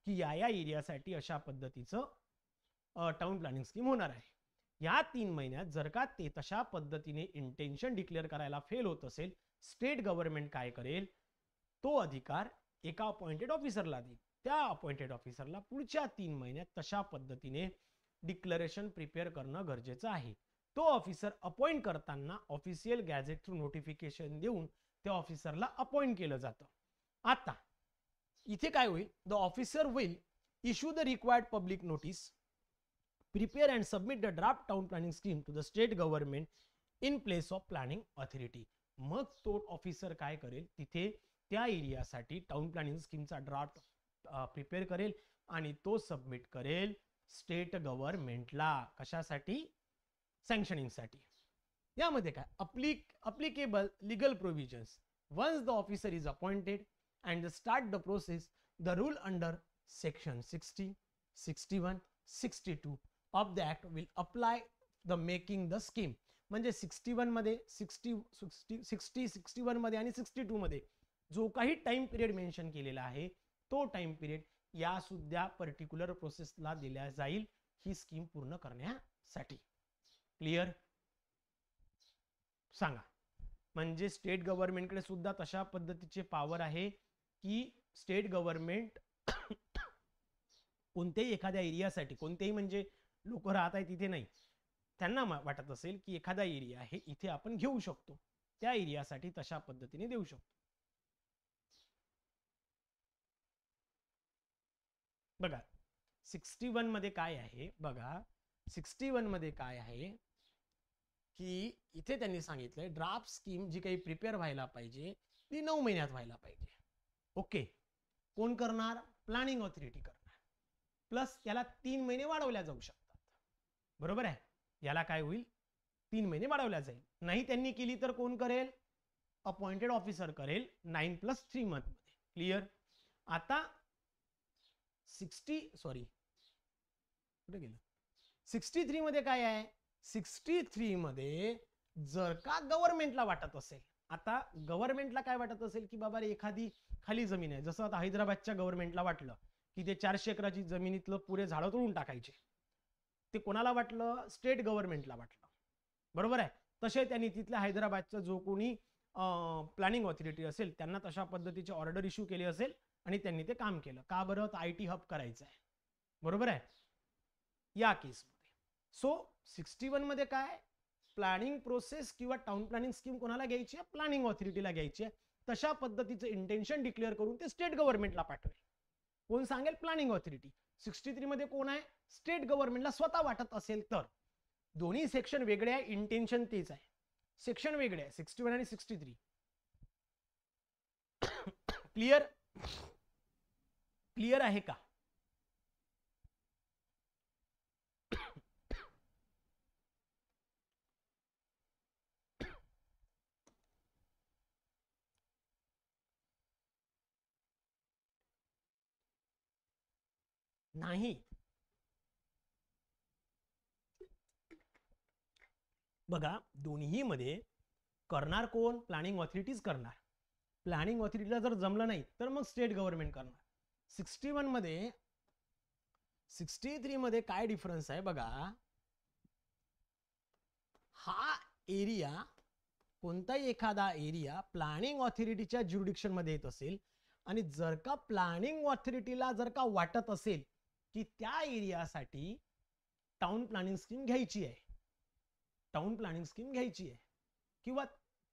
की या एरियासाठी अशा पद्धतीचं टाउन प्लॅनिंग स्कीम होणार आहे. या 3 महिन्यात जर का ते तशा पद्धतीने इंटेन्शन डिक्लेअर करायला फेल होत असेल, स्टेट गव्हर्नमेंट काय करेल, तो अधिकार एका अपॉइंटेड ऑफिसरला देईल. त्या अपॉइंटेड ऑफिसरला पुढच्या 3 महिन्यात तशा पद्धतीने डिक्लेरेशन प्रिपेअर करणं गरजेचं आहे. तो ऑफिसर अपॉइंट करताना ऑफिशियल गॅझेट थ्रू नोटिफिकेशन देऊन त्या ऑफिसरला अपॉइंट केलं जातं. आता इथे काय होईल, the officer will issue the required public notice, prepare and submit the draft town planning scheme to the state government in place of planning authority. मग तो ऑफिसर काय करेल, तिथे त्या एरियासाठी टाउन प्लॅनिंग स्कीमचा ड्राफ्ट प्रिपेअर करेल आणि तो सबमिट करेल स्टेट गव्हर्नमेंटला. कशासाठी, सँक्शनिंगसाठी. यामध्ये काय applicable legal provisions, once the officer is appointed and start the process, the rule under section 60, 61, 62 of the act will apply the making the scheme. म्हणजे 61 मध्ये 61 मध्ये आणि 62 मध्ये जो काही टाइम पिरियड मेन्शन केलेला आहे तो टाइम पिरियड या सुद्धा पर्टिक्युलर प्रोसेसला दिला जाईल ही स्कीम पूर्ण करण्यासाठी. क्लिअर, सांगा. म्हणजे स्टेट गव्हर्नमेंटकडे सुद्धा तशा पद्धतीचे पॉवर आहे की स्टेट गव्हर्नमेंट कोणत्याही एखाद्या एरियासाठी, कोणतेही म्हणजे लोक राहत आहेत तिथे नाही, त्यांना वाटत असेल की एखादा एरिया आहे इथे आपण घेऊ शकतो, त्या एरियासाठी तशा पद्धतीने देऊ शकतो. बघा 61 मध्ये काय आहे, बघा 61 मध्ये काय आहे की इथे त्यांनी सांगितलंय ड्राफ्ट स्कीम जी काही प्रिपेअर व्हायला पाहिजे ती 9 महिन्यात व्हायला पाहिजे. ओके, कोण करणार, प्लॅनिंग ऑथॉरिटी करणार, प्लस याला 3 महिने वाढवल्या जाऊ शकतात. बरोबर आहे, याला काय होईल 3 महिने वाढवल्या जाईल. नाही त्यांनी केली तर कोण करेल, अपॉइंटेड ऑफिसर करेल 9+3 मंथ मध्ये. क्लिअर. आता 63 मध्ये काय आहे, 63 मध्ये जर का गव्हर्नमेंटला वाटत असेल, आता गव्हर्नमेंटला काय वाटत असेल की बाबा एखादी खाली जमीन आहे, जसं आता हैदराबादच्या गव्हर्नमेंटला वाटलं की ते 400 एकराची जमिनीतलं पुरे झाडं तोडून टाकायचे, ते कोणाला वाटलं, स्टेट गव्हर्नमेंटला वाटलं. बरोबर आहे. तसे त्यांनी तिथल्या हैदराबादचा जो कोणी प्लॅनिंग ऑथॉरिटी असेल त्यांना तशा पद्धतीचे ऑर्डर इश्यू केले असेल आणि त्यांनी ते काम केलं. का बरं, आयटी हब करायचं आहे. बरोबर आहे या केसमध्ये. सो 61 मध्ये काय, प्लॅनिंग प्रोसेस किंवा टाउन प्लॅनिंग स्कीम कोणाला घ्यायची आहे, प्लॅनिंग ऑथॉरिटीला घ्यायची आहे. तशा पद्धतीचं इंटेन्शन डिक्लेअर करून ते स्टेट गव्हर्नमेंटला पाठवेल. कोण सांगेल, प्लॅनिंग ऑथॉरिटी. 63 मध्ये कोण आहे, स्टेट गव्हर्नमेंटला स्वतः वाटत असेल तर. दोन्ही सेक्शन वेगळे आहे, इंटेन्शन तेच आहे, सेक्शन वेगळे आहे 61 आणि 63. क्लिअर, क्लिअर आहे का. नाही. बघा दोन्ही मध्ये करणार कोण? प्लॅनिंग ऑथॉरिटीज करणार. प्लॅनिंग ऑथॉरिटीला जर जमलं नाही तर मग स्टेट गव्हर्नमेंट करणार. 61 मध्ये 63 मध्ये काय डिफरन्स आहे बघा. हा एरिया, कोणताही एखादा एरिया प्लॅनिंग ऑथॉरिटीच्या ज्युरिडिक्शन मध्ये येत असेल आणि जर का प्लॅनिंग ऑथॉरिटीला जर का वाटत असेल की त्या एरियासाठी टाउन प्लॅनिंग स्कीम घ्यायची आहे, टाउन प्लॅनिंग स्कीम घ्यायची आहे, किंवा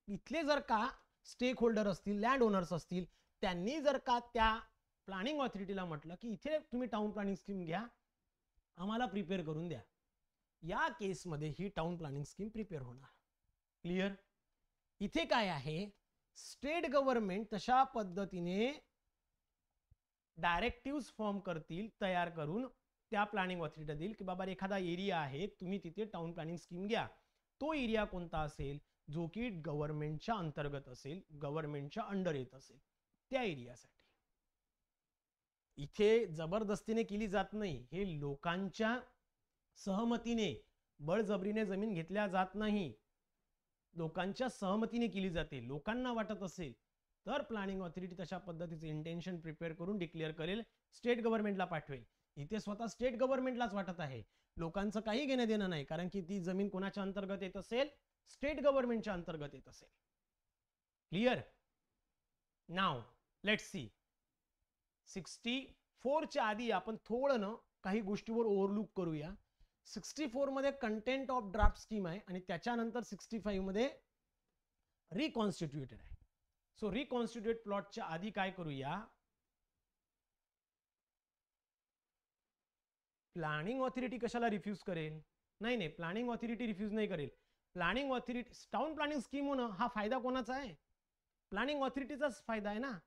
इथले जर का स्टेक होल्डर असतील, लँड ओनर्स असतील, त्यांनी जर का त्या प्लॅनिंग ऑथॉरिटीला म्हटलं की इथे तुम्ही टाउन प्लॅनिंग स्कीम घ्या, आम्हाला प्रिपेअर करून द्या, या केसमध्ये ही टाउन प्लॅनिंग स्कीम प्रिपेअर होणार. क्लिअर? इथे काय आहे, स्टेट गव्हर्नमेंट तशा पद्धतीने डायरेक्टिव्ह फॉर्म करतील, तयार करून त्या प्लॅनिंग ऑथॉरिटीला देईल की बाबा एखादा एरिया आहे, तुम्ही तिथे टाउन प्लॅनिंग स्कीम घ्या. तो एरिया कोणता असेल, जो की गव्हर्नमेंटच्या अंतर्गत असेल, गव्हर्नमेंटच्या अंडर येत असेल, त्या एरियासाठी. इथे जबरदस्तीने केली जात नाही, हे लोकांच्या सहमतीने, बळजबरीने जमीन घेतल्या जात नाही, लोकांच्या सहमतीने केली जाते. लोकांना वाटत असेल तर प्लॅनिंग ऑथॉरिटी तशा पद्धतीचे इंटेन्शन प्रिपेअर करून डिक्लेअर करेल, स्टेट गव्हर्नमेंटला पाठवेल. इथे स्वतः स्टेट गव्हर्नमेंटलाच वाटत आहे, लोकांचं काही घेणं देणं नाही, कारण की ती जमीन कोणाच्या अंतर्गत येत असेल, स्टेट गव्हर्नमेंटच्या अंतर्गत येत असेल. क्लिअर? Now let's see. 64 च्या आधी आपण थोडं ना काही गोष्टीवर ओव्हरलुक करूया. 64 मध्ये कंटेंट ऑफ ड्राफ्ट स्कीम आहे आणि त्याच्यानंतर 65 मध्ये रिकॉन्स्टिट्यूटेड आहे. सो रिकॉन्स्टिट्यूटेड प्लॉटच्या आधी काय करूया, प्लॅनिंग ऑथॉरिटी कशाला रिफ्यूज करेल? नाही, प्लॅनिंग ऑथॉरिटी रिफ्यूज नाही करेल. Planning authority, town planning scheme होणं हा फायदा कोणाचा आहे? प्लॅनिंग ऑथॉरिटीचाच फायदा आहे ना.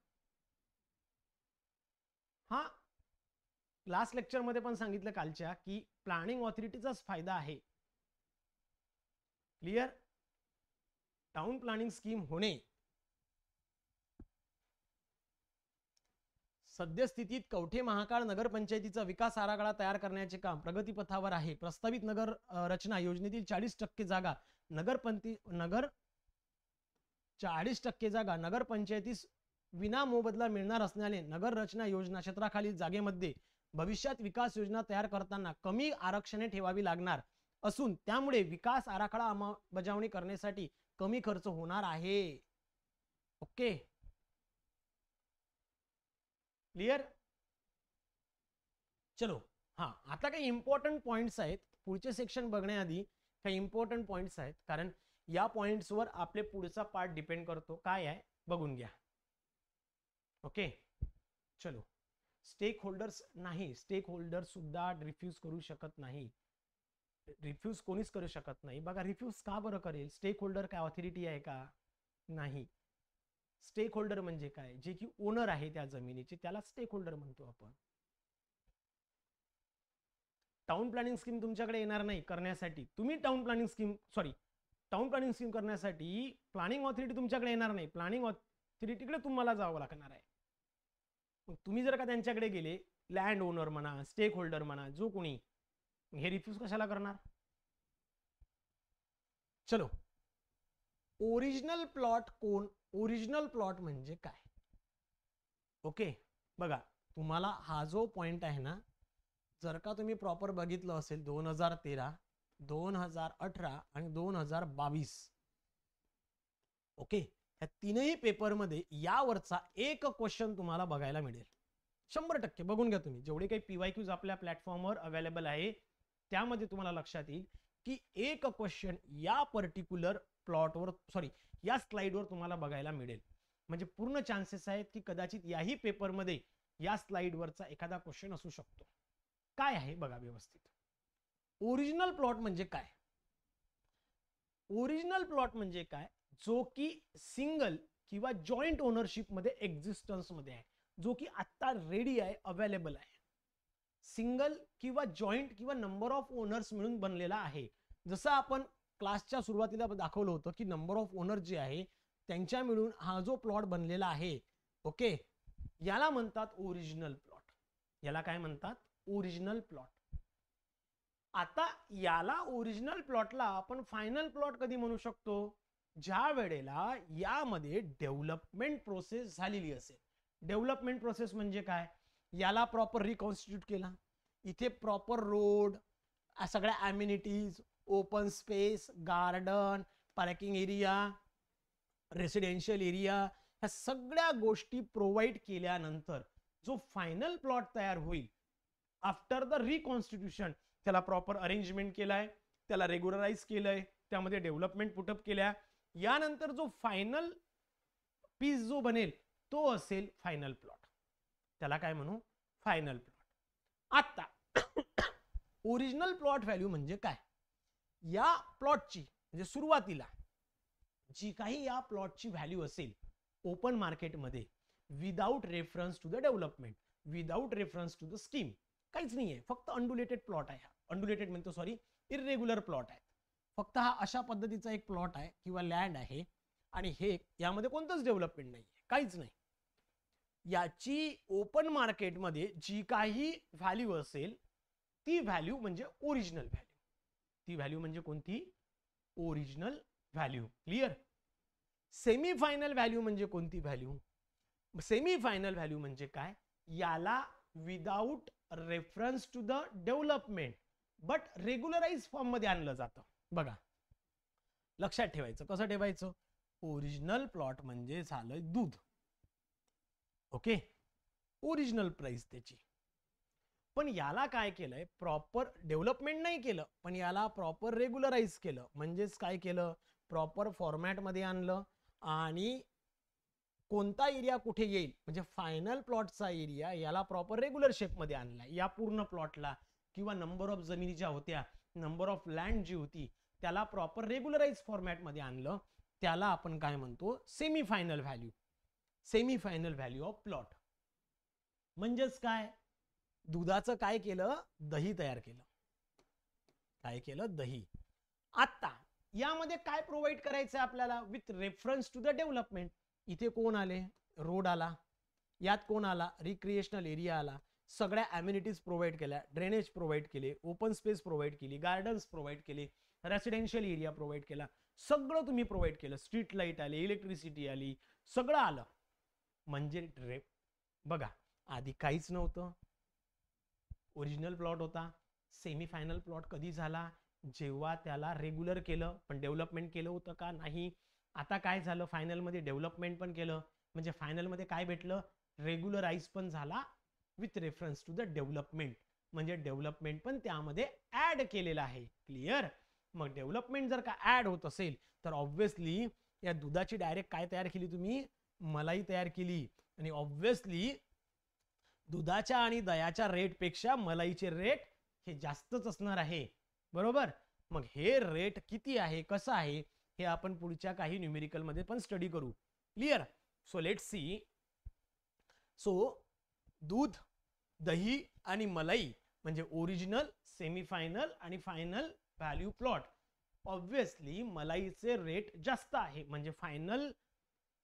हा लास्ट लेक्चर मध्ये पण सांगितलं कालच्या की प्लॅनिंग ऑथॉरिटीचाच फायदा आहे. क्लिअर? टाउन प्लॅनिंग स्कीम होणे सद्यस्थितीत कवठे महाकाळ नगरपंचायतीचा विकास आराखडा तयार करण्याचे काम प्रगतीपथावर आहे. प्रस्तावित नगर रचना योजनेतील 40% जागा नगर 40% जागा नगरपंचायतीस विना मोबदला मिळणार असल्याने नगर रचना योजना क्षेत्राखालील जागेमध्ये भविष्यात विकास योजना तयार करताना कमी आरक्षणे ठेवावी लागणार असून त्यामुळे विकास आराखडा अंमलबजावणी करण्यासाठी कमी खर्च होणार आहे. Okay, clear? चलो, हा आता काही इम्पॉर्टंट पॉइंट्स आहेत, पुढचे सेक्शन बघण्याआधी काही इम्पॉर्टंट पॉइंट्स आहेत, कारण या पॉइंट्सवर आपले पुढचा पार्ट डिपेंड करतो. काय आहे बघून घ्या. ओके, चलो. स्टेक होल्डर्स नाही, स्टेक होल्डर सुद्धा रिफ्यूज करू शकत नाही. रिफ्यूज कोणीच करू शकत नाही. बघा रिफ्यूज का बरं करेल? स्टेक होल्डर काय ऑथॉरिटी आहे का? नाही. स्टेक होल्डर म्हणजे काय? जे की ओनर आहे त्या जमिनीचे, त्याला स्टेक होल्डर म्हणतो आपण. टाउन प्लॅनिंग स्कीम तुमच्याकडे येणार नाही करण्यासाठी. तुम्ही टाउन प्लॅनिंग स्कीम करण्यासाठी प्लॅनिंग ऑथॉरिटी तुमच्याकडे येणार नाही. प्लॅनिंग ऑथॉरिटीकडे तुम्हाला जावं लागणार आहे. मग तुम्ही जर का त्यांच्याकडे गेले, लँड ओनर म्हणा, स्टेक होल्डर म्हणा, जो कोणी, हे रिफ्यूज कशाला करणार? चलो, ओरिजिनल प्लॉट कोण? ओरिजिनल प्लॉट म्हणजे काय? ओके, बघा तुम्हाला हा जो पॉइंट आहे ना, जर का तुम्ही प्रॉपर बघितलं असेल 2013, 2018 आणि 2022, ओके, या तीनही पेपरमध्ये यावरचा एक क्वेश्चन तुम्हाला बघायला मिळेल. 100% बघून घ्या तुम्ही. जेवढे काही PYQs आपल्या प्लॅटफॉर्मवर अवेलेबल आहे त्यामध्ये तुम्हाला लक्षात येईल की एक क्वेश्चन या पर्टिक्युलर प्लॉटवर, सॉरी या स्लाइडवर तुम्हाला बघायला मिळेल. म्हणजे पूर्ण चान्सेस आहेत की कदाचित याही पेपरमध्ये या स्लाइडवरचा एखादा क्वेश्चन असू शकतो. काय आहे बघा व्यवस्थित. ओरिजिनल प्लॉट म्हणजे काय? ओरिजिनल प्लॉट म्हणजे काय? जो की सिंगल किंवा जॉईंट ओनरशिप मध्ये एक्झिस्टन्स मध्ये आहे, जो की आता रेडी आहे, अवेलेबल आहे. सिंगल किंवा जॉईंट किंवा नंबर ऑफ ओनर्स मिळून बनलेला आहे. जसं आपण क्लासच्या सुरुवातीला दाखवलं होतं की नंबर ऑफ ओनर जे आहे त्यांच्या मिळून हा जो प्लॉट बनलेला आहे, ओके, याला म्हणतात ओरिजिनल प्लॉट. याला काय म्हणतात? Original plot. आता याला ओरिजिनल प्लॉटला आपण फायनल प्लॉट कधी म्हणू शकतो? ज्या वेळेला यामध्ये डेव्हलपमेंट प्रोसेस झालेली असेल. डेव्हलपमेंट प्रोसेस म्हणजे काय? याला प्रॉपर रिकॉन्स्टिट्यूट केला, इथे प्रॉपर रोड, सगळ्या amenities, open space, garden, parking area, residential area, ह्या सगळ्या गोष्टी प्रोव्हाइड केल्यानंतर जो फायनल प्लॉट तयार होईल आफ्टर द रिकॉन्स्टिट्यूशन, त्याला प्रॉपर अरेंजमेंट केलाय, त्याला रेग्युलराइज केलंय, त्यामध्ये डेव्हलपमेंट पुटअप केल्या, यानंतर जो फायनल पीस जो बनेल तो असेल फायनल प्लॉट. त्याला काय म्हणू? Final plot. आता ओरिजिनल प्लॉट व्हॅल्यू म्हणजे काय? या प्लॉटची म्हणजे सुरुवातीला जी काही या प्लॉटची व्हॅल्यू असेल ओपन मार्केटमध्ये, without reference to the development, without reference to the scheme, काहीच नाहीये, फक्त अनडुलेटेड प्लॉट आहे. अनडुलेटेड म्हणतो सॉरी, इरेग्युलर प्लॉट आहे. फक्त हा अशा पद्धतीचा एक प्लॉट आहे किंवा लँड आहे आणि हे यामध्ये कोणतंच डेव्हलपमेंट नाहीये, काहीच नाही. याची ओपन मार्केटमध्ये जी काही व्हॅल्यू असेल ती व्हॅल्यू म्हणजे ओरिजिनल व्हॅल्यू. ती व्हॅल्यू म्हणजे कोणती? Original value. Clear? Semi final value म्हणजे कोणती व्हॅल्यू? सेमी फायनल व्हॅल्यू म्हणजे काय? याला without reference to the development but regularise form मध्ये आणलं जातं. बघा, लक्षात ठेवायचं. कसं ठेवायचं? ओरिजिनल प्लॉट म्हणजे झालं दूध. ओके, ओरिजिनल प्राइस त्याची. पण याला काय केलंय? प्रॉपर डेव्हलपमेंट नाही केलं, पण याला प्रॉपर रेग्युलराइज केलं. म्हणजेच काय केलं? प्रॉपर फॉर्मॅट मध्ये आणलं आणि कोणता एरिया कुठे येईल म्हणजे फायनल प्लॉटचा एरिया याला प्रॉपर रेग्युलर शेप मध्ये आणला. या पूर्ण प्लॉटला किंवा नंबर ऑफ जमिनी ज्या होत्या, नंबर ऑफ लँड जी होती, त्याला प्रॉपर रेग्युलराइज फॉर्मॅट मध्ये आणलं. त्याला आपण काय म्हणतो? Semi final value. Semi final value of plot. म्हणजेच काय? दुधाचं काय केलं? दही तयार केलं. काय केलं? दही. आता यामध्ये काय प्रोव्हाइड करायचं आपल्याला? With reference to the development. इथे कोण आले? रोड आला. यात कोण आला? रिक्रिएशनल एरिया आला. सगळ्या अम्युनिटीज प्रोव्हाइड केल्या, ड्रेनेज प्रोव्हाइड केले, ओपन स्पेस प्रोव्हाइड केली, गार्डन्स प्रोव्हाइड केले, रेसिडेन्शियल एरिया प्रोव्हाइड केला. सगळं तुम्ही प्रोव्हाइड केलं. स्ट्रीट लाईट आली, इलेक्ट्रिसिटी आली, सगळं आलं. म्हणजे बघा, आधी काहीच नव्हतं, ओरिजिनल प्लॉट होता. सेमी फायनल प्लॉट कधी झाला? जेव्हा त्याला रेग्युलर केलं. पण डेव्हलपमेंट केलं होतं का? नाही. आता काय झालं? फायनल मध्ये डेव्हलपमेंट पण केलं. म्हणजे फायनल मध्ये काय भेटलं? रेग्युलराइज पण झाला with reference to the development. म्हणजे डेव्हलपमेंट पण त्यामध्ये ऍड केलेलं आहे. क्लिअर? मग डेव्हलपमेंट जर का ऍड होत असेल तर ऑब्व्हियसली या दुधाची डायरेक्ट काय तयार केली तुम्ही? मलाई तयार केली. आणि ऑब्व्हियसली दुधाच्या आणि दह्याच्या रेट पेक्षा मलाईचे रेट हे जास्तच असणार आहे. बरोबर? मग हे रेट किती आहे, कसं आहे, हे आपण पुढच्या काही न्यूमेरिकल मध्ये पण स्टडी करू. Clear? So let's see. So दूध, दही आणि मलाई म्हणजे ओरिजिनल, सेमी फायनल आणि फायनल व्हॅल्यू प्लॉट. ऑब्व्हियसली मलाईचे रेट जास्त आहे म्हणजे फायनल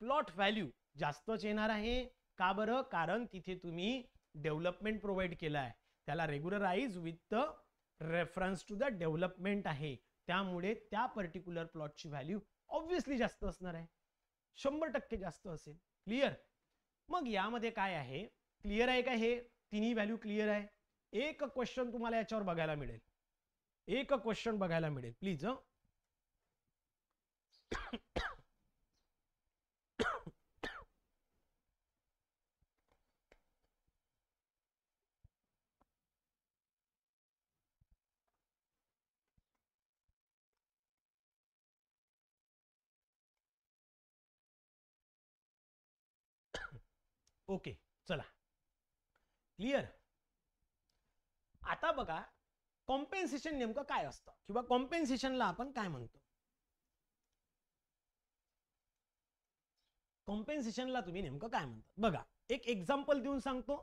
प्लॉट व्हॅल्यू जास्तच येणार आहे. का बरं? कारण तिथे तुम्ही डेव्हलपमेंट प्रोव्हाइड केला आहे. त्याला regularise with reference to the development आहे. त्यामुळे त्या पर्टिक्युलर प्लॉटची व्हॅल्यू ऑब्व्हियसली जास्त असणार आहे. 100% जास्त असेल. क्लिअर? मग यामध्ये काय आहे? क्लिअर आहे का? हे तिन्ही व्हॅल्यू क्लिअर आहे? एक क्वेश्चन तुम्हाला याच्यावर बघायला मिळेल. एक क्वेश्चन बघायला मिळेल प्लीज. ओके, चला. क्लिअर? आता बघा, कॉम्पेन्सेशन नेमकं काय असतं किंवा कॉम्पेन्सेशनला आपण काय म्हणतो? कॉम्पेन्सेशनला तुम्ही नेमकं काय म्हणता? बघा, एक एक्झाम्पल देऊन सांगतो.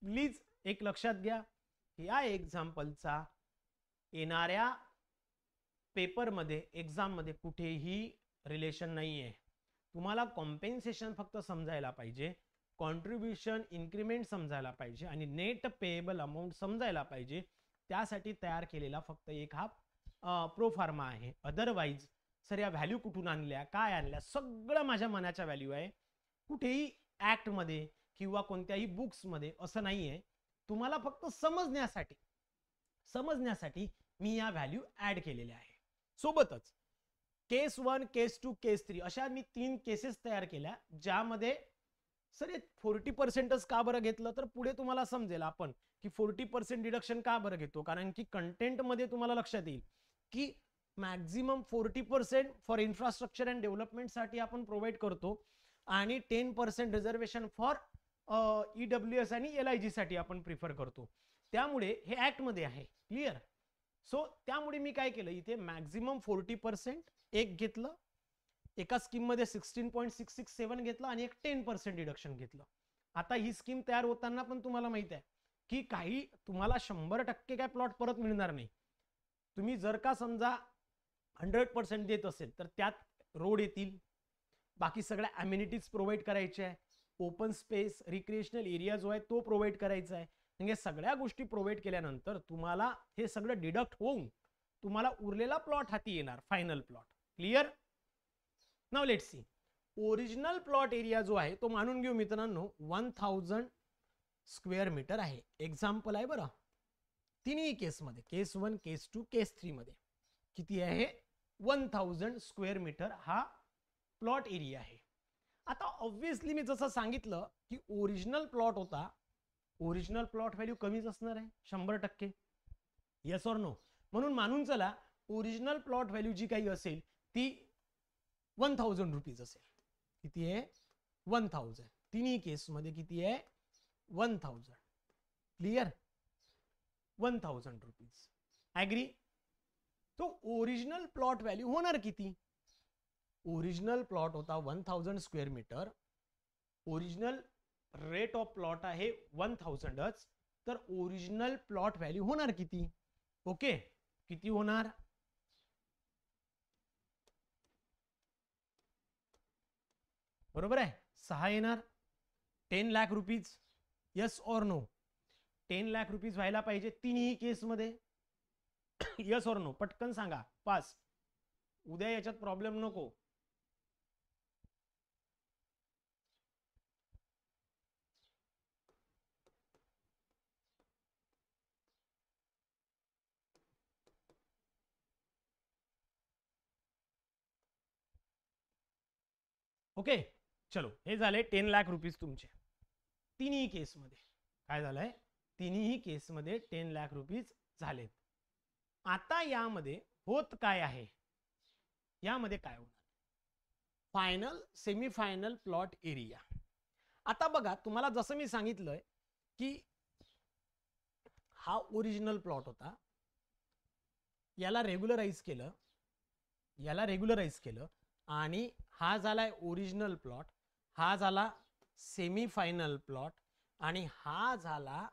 प्लीज एक लक्षात घ्या. या एक्झाम्पलचा येणाऱ्या पेपरमध्ये, एक्झाममध्ये कुठेही रिलेशन नाहीये. तुम्हाला कॉम्पेन्सेशन फक्त समजायला पाहिजे. कॉन्ट्रीब्युशन इन्क्रिमेंट समजायला पाहिजे आणि नेट पेएबल अमाऊंट समजायला पाहिजे. त्यासाठी तयार केलेला फक्त एक हा प्रोफार्मा आहे. अदरवाईज सर या व्हॅल्यू कुठून आणल्या, काय आणल्या, सगळं माझ्या मनाच्या व्हॅल्यू आहे. कुठेही ऍक्ट मध्ये किंवा कोणत्याही बुक्स मध्ये असं नाही आहे. तुम्हाला फक्त समजण्यासाठी मी या व्हॅल्यू ऍड केलेल्या आहे. सोबतच केस 1, केस 2, केस 3 अशा मी 3 केसेस तयार केल्या, ज्यामध्ये सर 40%च का बरं घेतलं, तर पुढे तुम्हाला समजेल आपण की 40% डिडक्शन का बरं घेतो. कारण की कंटेंट मध्ये तुम्हाला लक्षात येईल की maximum 40% for infrastructure and development साठी आपण प्रोव्हाइड करतो आणि 10% रिझर्वेशन फॉर EWS आणि LIG साठी आपण प्रिफर करतो. त्यामुळे हे ऍक्ट मध्ये आहे. क्लिअर. सो त्यामुळे मी काय केलं, इथे मॅक्झिमम 40% एक घेतलं, एका स्कीम मध्ये 16.667 घेतलं आणि एक 10% डिडक्शन घेतलं. आता ही स्कीम तयार होताना पण तुम्हाला माहित आहे की काही तुम्हाला 100% काय प्लॉट परत मिळणार नाही. तुम्ही जर का समजा 100% देत असेल तर त्यात रोड येतील, बाकी सगळ्या अम्युनिटीज प्रोव्हाइड करायच्या आहे, ओपन स्पेस रिक्रिएशनल एरिया जो आहे तो प्रोव्हाइड करायचा आहे. म्हणजे सगळ्या गोष्टी प्रोव्हाइड केल्यानंतर तुम्हाला हे सगळं डिडक्ट होऊन तुम्हाला उरलेला प्लॉट हाती येणार, final plot. Clear. Now let's see. Original plot area जो आहे तो मानून घेऊ मित्रांनो 1000 स्क्वेअर मीटर आहे. एक्झाम्पल आहे बरं तिन्ही केसमध्ये, केस 1, केस 2, केस 3 मध्ये किती आहे, 1000 स्क्वेअर मीटर हा प्लॉट एरिया आहे. आता ऑब्व्हियसली मी जसं सांगितलं की ओरिजिनल प्लॉट होता, ओरिजिनल प्लॉट व्हॅल्यू कमीच असणार आहे 100%. Yes or no. म्हणून मानून चला ओरिजिनल प्लॉट व्हॅल्यू जी काही असेल ती 1000 रुपीज असेल. किती आहे, 1000. तिन्ही केस मध्ये किती आहे, 1000. क्लिअर. 1000 रुपीज. ऍग्री. तो ओरिजिनल प्लॉट व्हॅल्यू होणार किती, ओरिजिनल प्लॉट होता 1000 square metre, original rate of plot आहे 1000च, तर ओरिजिनल प्लॉट व्हॅल्यू होणार किती. ओके. किती होणार, बरोबर आहे 6 येणार. 10 lakh rupees. Yes or no. 10 lakh rupees व्हायला पाहिजे तिन्ही केस मध्ये. Yes or no. पटकन सांगा. पास. उद्या याच्यात प्रॉब्लेम नको. ओके. चलो हे झाले 10 लाख रुपीज तुमचे तिन्ही केसमध्ये. काय झालंय, तिन्ही केसमध्ये 10 लाख रुपीज झालेत. आता यामध्ये होत काय आहे, यामध्ये काय होणार, फायनल सेमीफायनल प्लॉट एरिया. आता बघा तुम्हाला जसं मी सांगितलंय की हा ओरिजिनल प्लॉट होता, याला रेग्युलराइज केलं आणि हा झालाय ओरिजिनल प्लॉट, हा झाला सेमीफायनल प्लॉट आणि हा झाला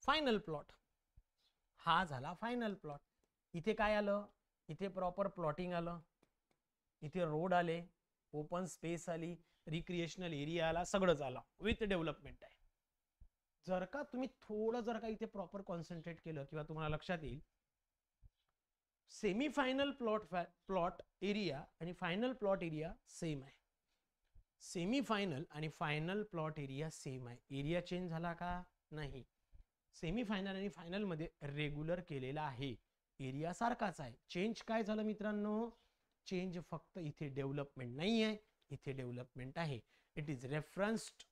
फायनल प्लॉट. हा झाला फायनल प्लॉट. इथे काय आलं, इथे प्रॉपर प्लॉटिंग आलं, इथे रोड आले, ओपन स्पेस आली, रिक्रिएशनल एरिया आला, सगळंच आलं विथ डेव्हलपमेंट आहे. जर का तुम्ही थोडं जर का इथे प्रॉपर कॉन्सन्ट्रेट केलं किंवा तुम्हाला लक्षात येईल सेमीफायनल प्लॉट एरिया आणि फायनल प्लॉट एरिया सेम आहे. सेमीफायनल आणि फायनल प्लॉट एरिया सेम आहे. एरिया चेंज झाला का, नाही. सेमीफायनल आणि फायनल मध्ये रेग्युलर केलेला आहे, एरिया सारखाच आहे. चेंज काय झालं मित्रांनो, चेंज फक्त इथे डेव्हलपमेंट नाही आहे, इथे डेव्हलपमेंट आहे. It is referenced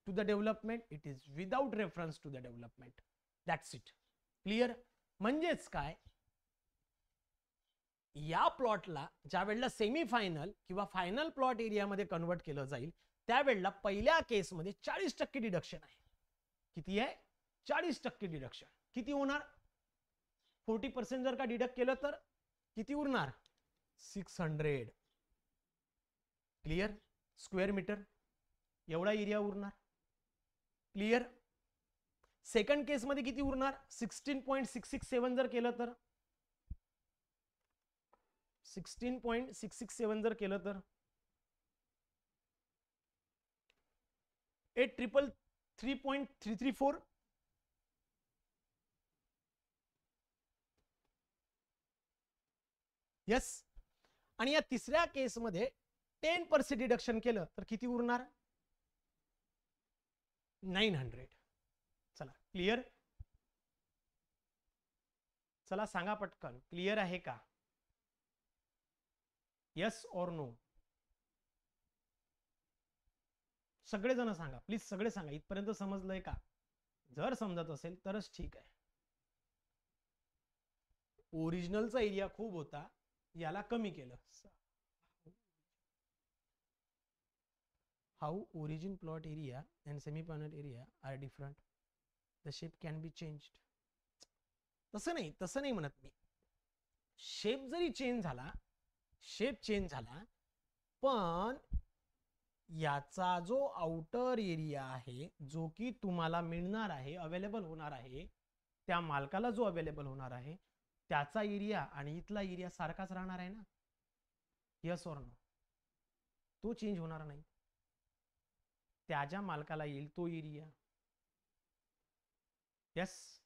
to the development, it is without reference to the development. That's it. Clear. म्हणजेच काय, या प्लॉटला ज्या वेळेला सेमीफायनल किंवा फायनल प्लॉट एरियामध्ये कन्वर्ट केलं जाईल त्यावेळेला पहिल्या केसमध्ये 40% डिडक्शन आहे. किती आहे, 40% डिडक्शन. किती होणार, 40% जर का डिडक्ट केलं तर किती उरणार, 600. क्लिअर. स्क्वेअर मीटर एवढा एरिया उरणार. क्लिअर. सेकंड केस मध्ये किती उरणार, 16.667 जर केलं तर 16.667 जर केलं तर 8,333.334. यस. आणि या तिसऱ्या केसमध्ये 10% डिडक्शन केलं तर किती उरणार? 900. चला क्लिअर. चला सांगा पटकन, क्लिअर आहे का? यस और नो? सगळेजण सांगा प्लीज, सगळे सांगा. इथपर्यंत समजलंय का? जर समजत असेल तरच ठीक आहे. ओरिजिनलचा एरिया खूप होता, याला कमी केलं. How origin plot area and semi final area are different, the shape can be changed. तसं नाही म्हणत मी. शेप जरी चेंज झाला, शेप चेंज झाला, पण याचा जो आउटर एरिया आहे, जो की तुम्हाला मिळणार आहे, अवेलेबल होणार आहे, त्या मालकाला जो अवेलेबल होणार आहे, त्याचा एरिया आणि इथला एरिया सारखाच राहणार आहे ना? यस और नो? तो चेंज होणार नाही. त्याच्या मालकाला येईल तो एरिया. यस.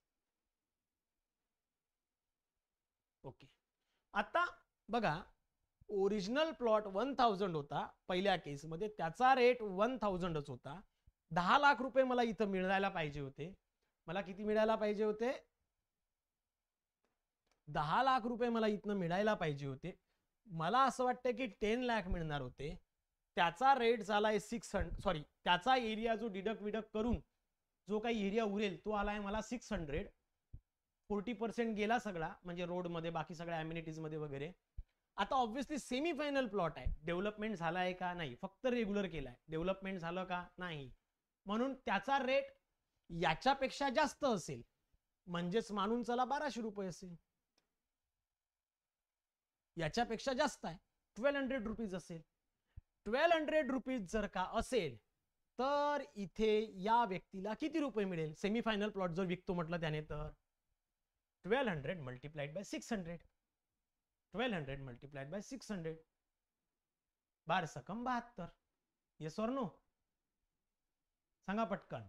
ओके. आता बघा, ओरिजिनल प्लॉट 1000 होता पहिल्या केसमध्ये, त्याचा रेट 1000च होता. 10 लाख रुपये मला इथं मिळायला पाहिजे होते. मला किती मिळायला पाहिजे होते? 10 लाख रुपये मला इथनं मिळायला पाहिजे होते. मला असं वाटतं की 10 लाख मिळणार होते. त्याचा रेट झालाय 600, सॉरी त्याचा एरिया जो डिडक्ट करून जो काही एरिया उरेल तो आलाय मला 600. 40% गेला सगळा, म्हणजे रोडमध्ये, बाकी सगळ्या अम्युनिटीज मध्ये वगैरे. आता ऑब्व्हियसली सेमी फायनल प्लॉट आहे, डेव्हलपमेंट झालाय का? नाही. फक्त रेग्युलर केलाय, डेव्हलपमेंट झालं का? नाही. म्हणून त्याचा रेट याच्यापेक्षा जास्त असेल, म्हणजेच मानून चला 1200 रुपये असेल. याच्यापेक्षा जास्त आहे, 1200 रुपीज असेल. 1200 रुपीज जर का असेल तर इथे या व्यक्तीला किती रुपये मिळेल? सेमी फायनल प्लॉट जर विकतो म्हटलं त्याने तर 1200 मल्टिप्लाइड बाय 600. 1200 मल्टिप्लाइड बाय 600, 12 सकम 72. येस और नो? सांगा पटकन.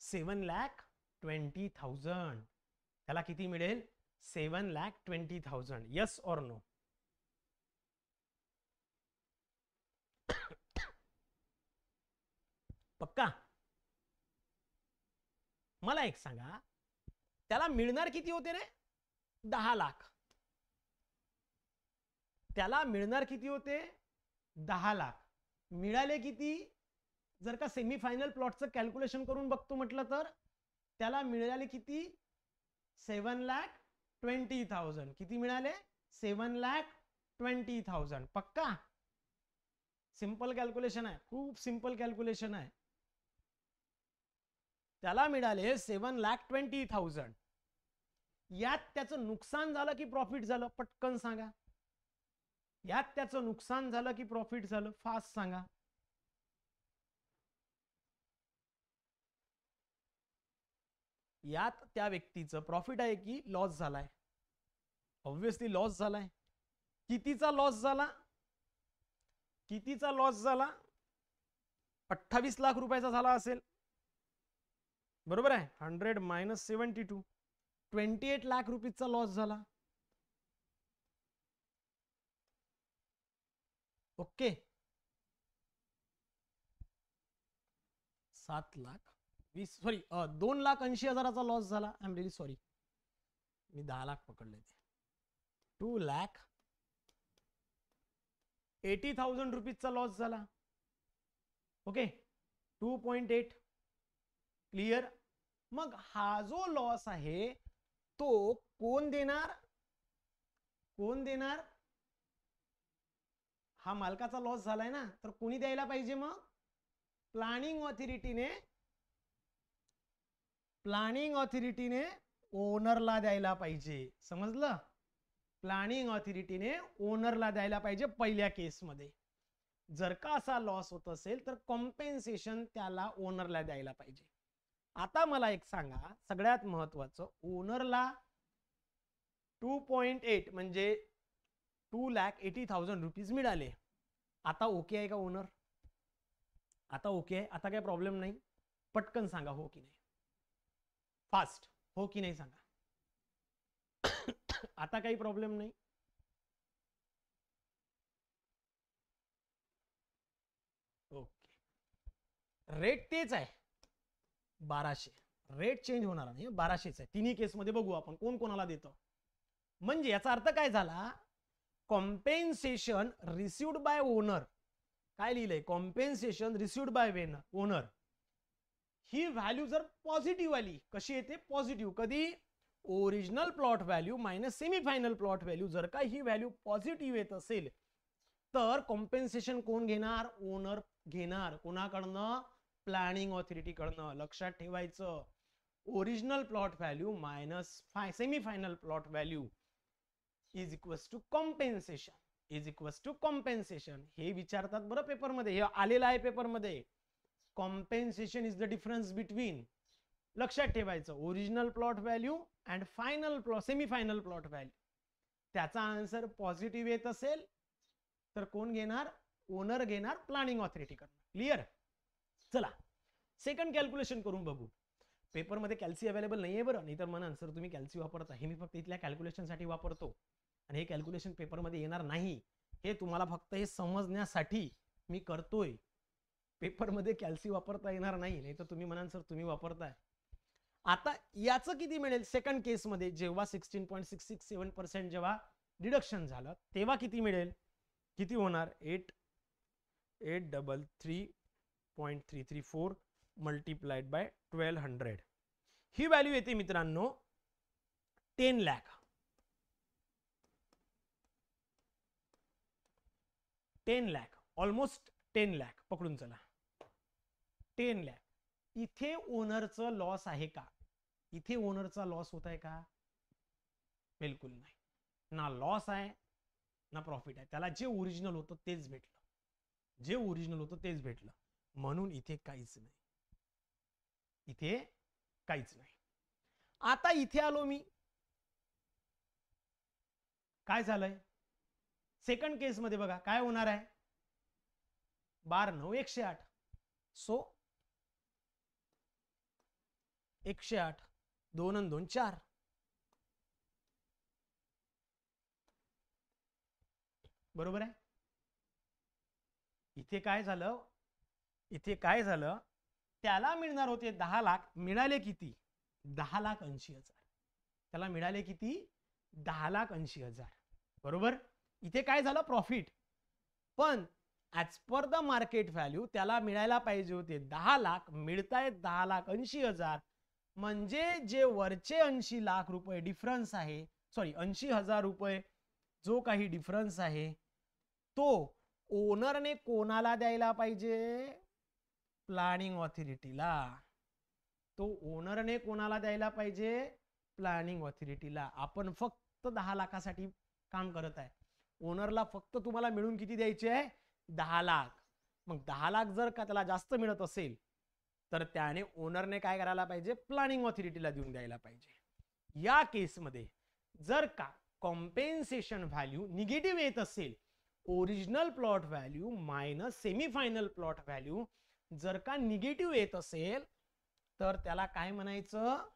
$7,20,000. त्याला किती मिळेल? 7,20,000. यस और नो? पक्का? मला एक सांगा, त्याला मिळणार किती होते रे? 10 लाख. त्याला मिळणार किती होते? 10 लाख. मिळाले किती? जर का सेमी फायनल प्लॉटचं कॅल्क्युलेशन करून बघतो म्हटलं तर त्याला मिळाले किती? 7,20,000. किती मिळाले? 7,20,000. पक्का? सिंपल कॅल्क्युलेशन आहे, खूप सिंपल कॅल्क्युलेशन आहे. त्याला मिळाले 7,20,000. यात त्याचं नुकसान झालं की प्रॉफिट झालं? पटकन सांगा. यात त्याचं नुकसान झालं की प्रॉफिट झालं? फास्ट सांगा. यात त्या व्यक्तीचं प्रॉफिट आहे की लॉस झालाय? ऑब्व्हियसली लॉस झालाय. कितीचा लॉस झाला? कितीचा लॉस झाला? 28 लाख रुपयाचा झाला असेल, बरोबर आहे. 100 मायनस 72, 28 लाख रुपीचा लॉस झाला. ओके. 7,20,000, सॉरी 2,80,000चा लॉस झाला. आय एम रिअली सॉरी, मी 10 लाख पकडले ते. 2,80,000 रुपीजचा लॉस झाला. ओके, 2.8. क्लिअर? मग हा जो लॉस आहे तो कोण देणार? कोण देणार? हा मालकाचा लॉस झालाय ना, तर कोणी द्यायला पाहिजे? मग प्लॅनिंग ऑथॉरिटीने ओनरला द्यायला पाहिजे. समजलं? प्लॅनिंग ऑथॉरिटीने ओनरला द्यायला पाहिजे पहिल्या केसमध्ये. जर का असा लॉस होत असेल तर कॉम्पेन्सेशन त्याला ओनरला द्यायला पाहिजे. आता मला एक सांगा, सगळ्यात महत्वाचं, ओनरला 2.8 म्हणजे 2,80,000 रुपीज मिळाले. आता ओके आहे का ओनर? आता ओके आहे, आता काय प्रॉब्लेम नाही. पटकन सांगा हो की नाही, फास्ट हो की नाही सांगा. आता काही प्रॉब्लेम नाही. ओके, रेट तेच आहे 1200, रेट चेंज होणार नाही, 1200च आहे. तिन्ही केसमध्ये बघू आपण कोण कोणाला देतं. म्हणजे याचा अर्थ काय झाला, कॉम्पेन्सेशन रिसिव्ड बाय ओनर, काय लिहिलंय, कॉम्पेन्सेशन रिसिव्ड बाय ओनर, ही व्हॅल्यू जर पॉझिटिव्ह आली, कशी येते पॉझिटिव्ह, कधी original plot value minus semifinal plot value, जर का ही व्हॅल्यू पॉझिटिव्ह येत असेल तर कॉम्पेन्सेशन कोण घेणार, ओनर घेणार. कोणाकडनं, प्लॅनिंग ऑथॉरिटीकडनं. लक्षात ठेवायचं, original plot value minus semifinal plot value is equals to compensation, is equals to compensation. हे विचारतात बरं पेपरमध्ये, हे आलेलं आहे पेपरमध्ये. Compensation is the difference between, लक्षात ठेवायचं, original plot value and final plot semifinal plot value. त्याचा आन्सर पॉझिटिव्ह येत असेल तर कोण घेणार, ओनर घेणार, प्लॅनिंग ऑथॉरिटी कडनं. क्लिअर. चला सेकंड कॅल्क्युलेशन करून बघू. पेपरमध्ये कॅल्सी अवेलेबल नाहीये बरं, नाही तर म्हणा सर तुम्ही कॅल्सी वापरता. हे मी फक्त इथल्या कॅल्क्युलेशनसाठी वापरतो आणि हे कॅल्क्युलेशन पेपरमध्ये येणार नाही, हे तुम्हाला फक्त हे समजण्यासाठी मी करतोय. पेपरमध्ये कॅल्सी वापरता येणार नाही, नाही तर तुम्ही म्हणाल सर तुम्ही वापरताय. आता याचं किती मिळेल सेकंड केसमध्ये, जेव्हा 16.667% जेव्हा डिडक्शन झालं तेव्हा किती मिळेल, किती होणार, 8,833.334 मल्टिप्लाइड बाय 1200. ही व्हॅल्यू येते मित्रांनो 10 लाख. 10 लाख, ऑलमोस्ट 10 लाख पकडून चला, 10 लाख. इथे ओनरचं लॉस आहे का, इथे ओनरचा लॉस होत आहे का, बिलकुल नाही. ना लॉस आहे ना प्रॉफिट आहे, त्याला जे ओरिजिनल होतं तेच भेटलं, जे ओरिजिनल होतं तेच भेटलं. म्हणून इथे काहीच नाही, इथे काहीच नाही. आता इथे आलो मी, काय झालंय सेकंड केस मध्ये बघा काय होणार आहे, 12 108. सो 108, 2 आणि 2 4. बरोबर आहे. इथे काय झालं, इथे काय झालं, त्याला मिळणार होते 10 लाख, मिळाले किती, 10,80,000. त्याला मिळाले किती, 10,80,000. बरोबर. इथे काय झालं, प्रॉफिट. पण as per the market value त्याला मिळायला पाहिजे होते 10 लाख, मिळतायत 10,80,000. म्हणजे जे वरचे 80 लाख रुपये डिफरन्स आहे, सॉरी 80,000 रुपये जो काही डिफरन्स आहे तो ओनरने कोणाला द्यायला पाहिजे, प्लॅनिंग ऑथॉरिटीला. तो ओनरने कोणाला द्यायला पाहिजे, प्लॅनिंग ऑथॉरिटीला. आपण फक्त 10 लाखासाठी काम करत आहे, ओनरला फक्त तुम्हाला मिळून किती द्यायचे आहे, 10 लाख. मग 10 लाख जर का त्याला जास्त मिळत असेल तर त्याने ओनरने काय करायला पाहिजे, प्लॅनिंग ऑथॉरिटीला देऊन द्यायला पाहिजे. या केसमध्ये जर का कॉम्पेन्सेशन व्हॅल्यू निगेटिव्ह येत असेल, original plot value minus semifinal plot value जर का निगेटिव्ह येत असेल तर त्याला काय म्हणायचं,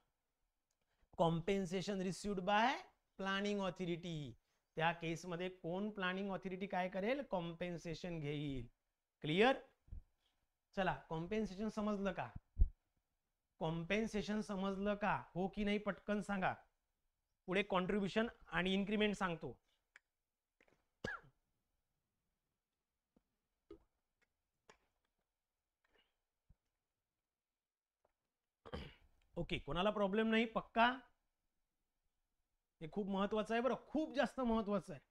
compensation received by planning authority. त्या केसमध्ये कोण, प्लॅनिंग ऑथॉरिटी काय करेल, कॉम्पेन्सेशन घेईल. क्लिअर. चला कॉम्पेन्सेशन समजलं का, कॉम्पेन्सेशन समजलं का, हो की नाही पटकन सांगा. पुढे कॉन्ट्रीब्युशन आणि इन्क्रीमेंट सांगतो. ओके, कोणाला प्रॉब्लेम नाही पक्का, हे खूप महत्वाचं आहे बरं, खूप जास्त महत्वाचं आहे.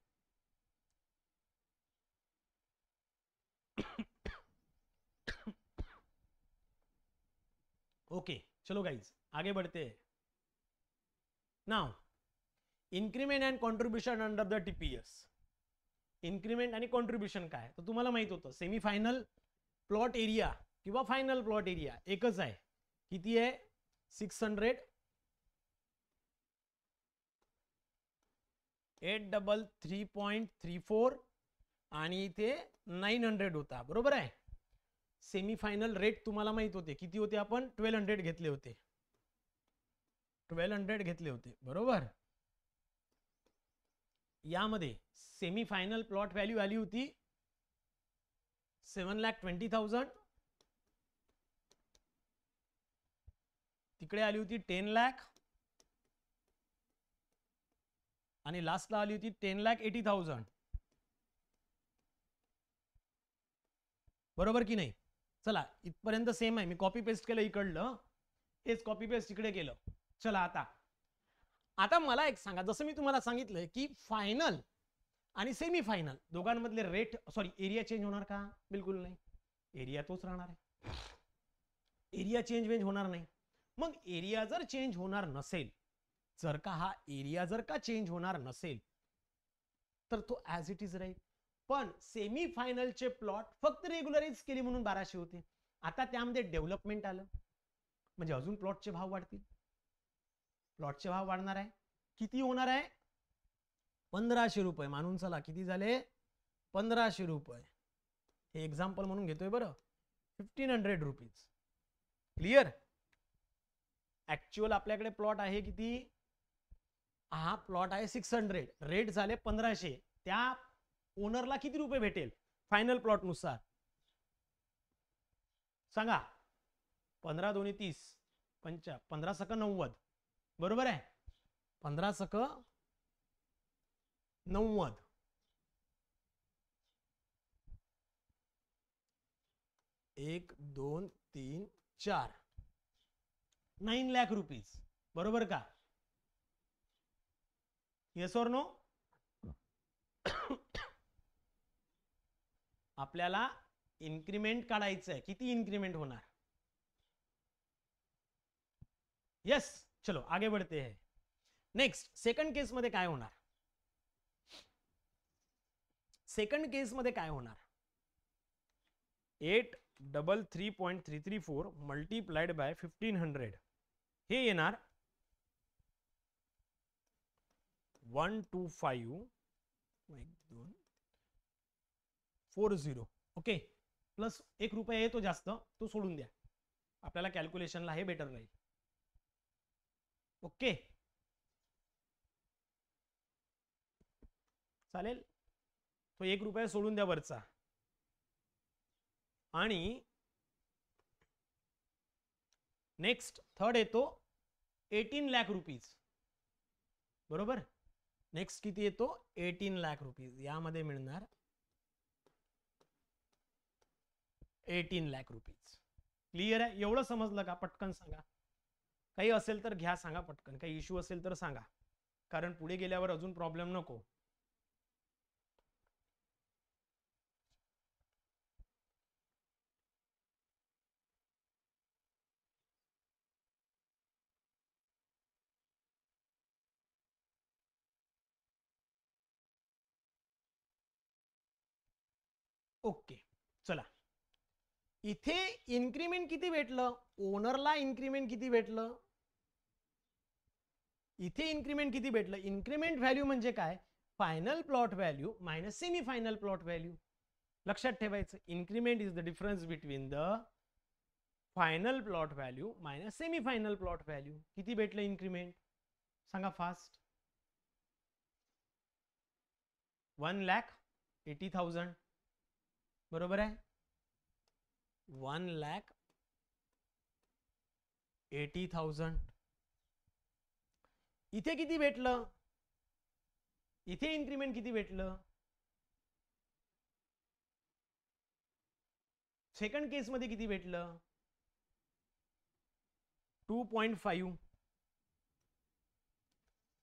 ओके चलो गाइज आगे बढ़ते हैं. Now increment and contribution under the TPS. Increment आणि कॉन्ट्रीब्युशन काय, तर तुम्हाला माहित होतं सेमीफायनल प्लॉट एरिया किंवा फायनल प्लॉट एरिया एकच आहे. किती आहे, 600 833.34 आणि इथे 900 होता, बरोबर आहे. सेमीफायनल रेट तुम्हाला माहित होते किती होते, आपण 1200 घेतले होते, 1200 घेतले होते, बरोबर. यामध्ये सेमीफायनल प्लॉट व्हॅल्यू आली होती 7,20,000, तिकडे आली होती 10 लाख आणि लास्टला आली होती 10,80,000, बरोबर की नाही. चला इथपर्यंत सेम आहे, मी कॉपी पेस्ट केलं इकडलं, हेच कॉपी पेस्ट इकडे केलं. चला आता मला एक सांगा, जसं मी तुम्हाला सांगितलंय की फायनल आणि सेमी फायनल दोघांमधले रेट एरिया चेंज होणार का? बिलकुल नाही, एरिया तोच राहणार आहे, एरिया चेंज होणार नाही. मग एरिया जर चेंज होणार नसेल, जर का हा एरिया जर का चेंज होणार नसेल तर तो ऍज इट इज राहील. पण सेमी फायनलचे प्लॉट फक्त रेग्युलराइज केले म्हणून 1200 होते. आता त्यामध्ये डेव्हलपमेंट आलं म्हणजे अजून प्लॉटचे भाव वाढतील, प्लॉटचे भाव वाढणार आहे. किती होणार आहे? 1500 रुपये मानून चला, किती झाले? 1500 रुपये. हे एक्झाम्पल म्हणून घेतोय बरं, 1500 रुपीज. क्लिअर. ऍक्च्युअल आपल्याकडे प्लॉट आहे किती? हा प्लॉट आहे 600, रेट झाले 1500. त्या ओनरला किती रुपये भेटेल फायनल प्लॉट नुसार? सांगा. 15 दोन्ही 30, 15 सक 90, बरोबर आहे. 15 सक 90, 1 2 3 4, 9 लाख रुपीज, बरोबर का? येस और नो? आपल्याला इन्क्रीमेंट काढायचं आहे, किती इन्क्रीमेंट होणार? यस. चलो आगे बढ़ते हैं. नेक्स्ट सेकंड केस मध्ये काय होणार? सेकंड केस मध्ये काय होणार? 833.334 मल्टीप्लाइड बाय 1500 हे येणार 125.40. ओके. प्लस 1 रुपया येतो जास्त, तो सोडून द्या, आपल्याला कॅल्क्युलेशनला हे बेटर राहील. ओके चालेल. तो 1 रुपया सोडून द्या वरचा. आणि नेक्स्ट थर्ड येतो 18 लाख रुपीज, बरोबर. नेक्स्ट किती येतो? 18 लाख रुपीज. यामध्ये मिळणार 18 लाख रुपीज. क्लिअर आहे? एवढं समजलं का? पटकन सांगा. काही असेल तर घ्या, सांगा पटकन. काही इश्यू असेल तर सांगा, कारण पुढे गेल्यावर अजून प्रॉब्लेम नको. ओके चला. इथे इन्क्रीमेंट किती भेटलं? ओनरला इन्क्रीमेंट किती भेटलं? इथे इन्क्रीमेंट किती भेटलं? इन्क्रीमेंट व्हॅल्यू म्हणजे काय? Final plot value minus semi final plot value. लक्षात ठेवायचं, increment is the difference between the final plot value minus semi final plot value. किती भेटलं इन्क्रीमेंट? सांगा फास्ट. 1,80,000, बरोबर आहे. 1,80,000. इथे किती भेटलं? इथे इन्क्रीमेंट किती भेटलं? सेकंड केस मध्ये किती भेटलं? 2.5,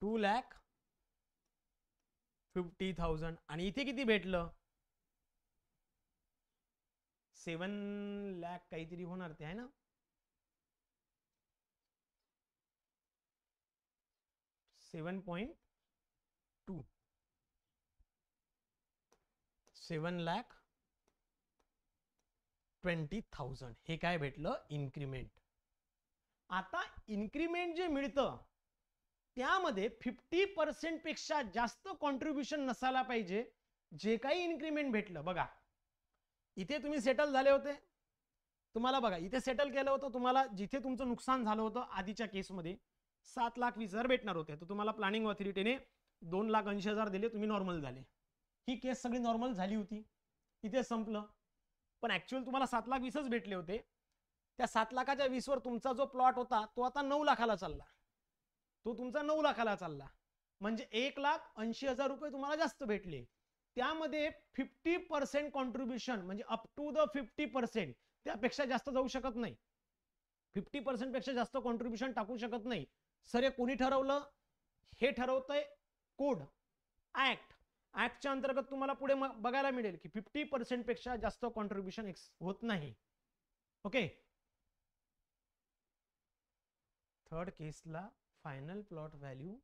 2,50,000. आणि इथे किती भेटलं? 7 लाख काहीतरी होणार ते आहे ना. 7.2, 7,20,000 हे काय भेटलं? इन्क्रीमेंट. आता इन्क्रीमेंट जे मिळतं त्यामध्ये 50% पेक्षा जास्त कॉन्ट्रीब्युशन नसायला पाहिजे जे काही इन्क्रीमेंट भेटलं. बघा इथे तुम्ही सेटल झाले होते, तुम्हाला बघा इथे सेटल केलं होतं, तुम्हाला जिथे तुमचं नुकसान झालं होतं आधीच्या केसमध्ये 7,20,000 भेटणार होते, तर तुम्हाला प्लॅनिंग ऑथॉरिटीने 2,80,000 दिले, तुम्ही नॉर्मल झाले. ही केस सगळी नॉर्मल झाली होती, इथे संपलं. पण ऍक्च्युअल तुम्हाला 7,20,000च भेटले होते. त्या 7,20,000 तुमचा जो प्लॉट होता तो आता 9 लाखाला चालला, तो तुमचा 9 लाखाला चालला, म्हणजे 1,80,000 रुपये तुम्हाला जास्त भेटले. त्यामध्ये 50% कॉन्ट्रीब्युशन म्हणजे अप टू द 50%, त्यापेक्षा जास्त जाऊ शकत नाही. 50% पेक्षा जास्त कॉन्ट्रीब्युशन टाकू शकत नाही. सर हे कोणी ठरवलं? हे ठरवतंय कोड, ऍक्ट. ऍक्टच्या अंतर्गत तुम्हाला पुढे बघायला मिळेल की 50% पेक्षा जास्त कॉन्ट्रीब्युशन होत नाही. Okay. Third Kesla final plot value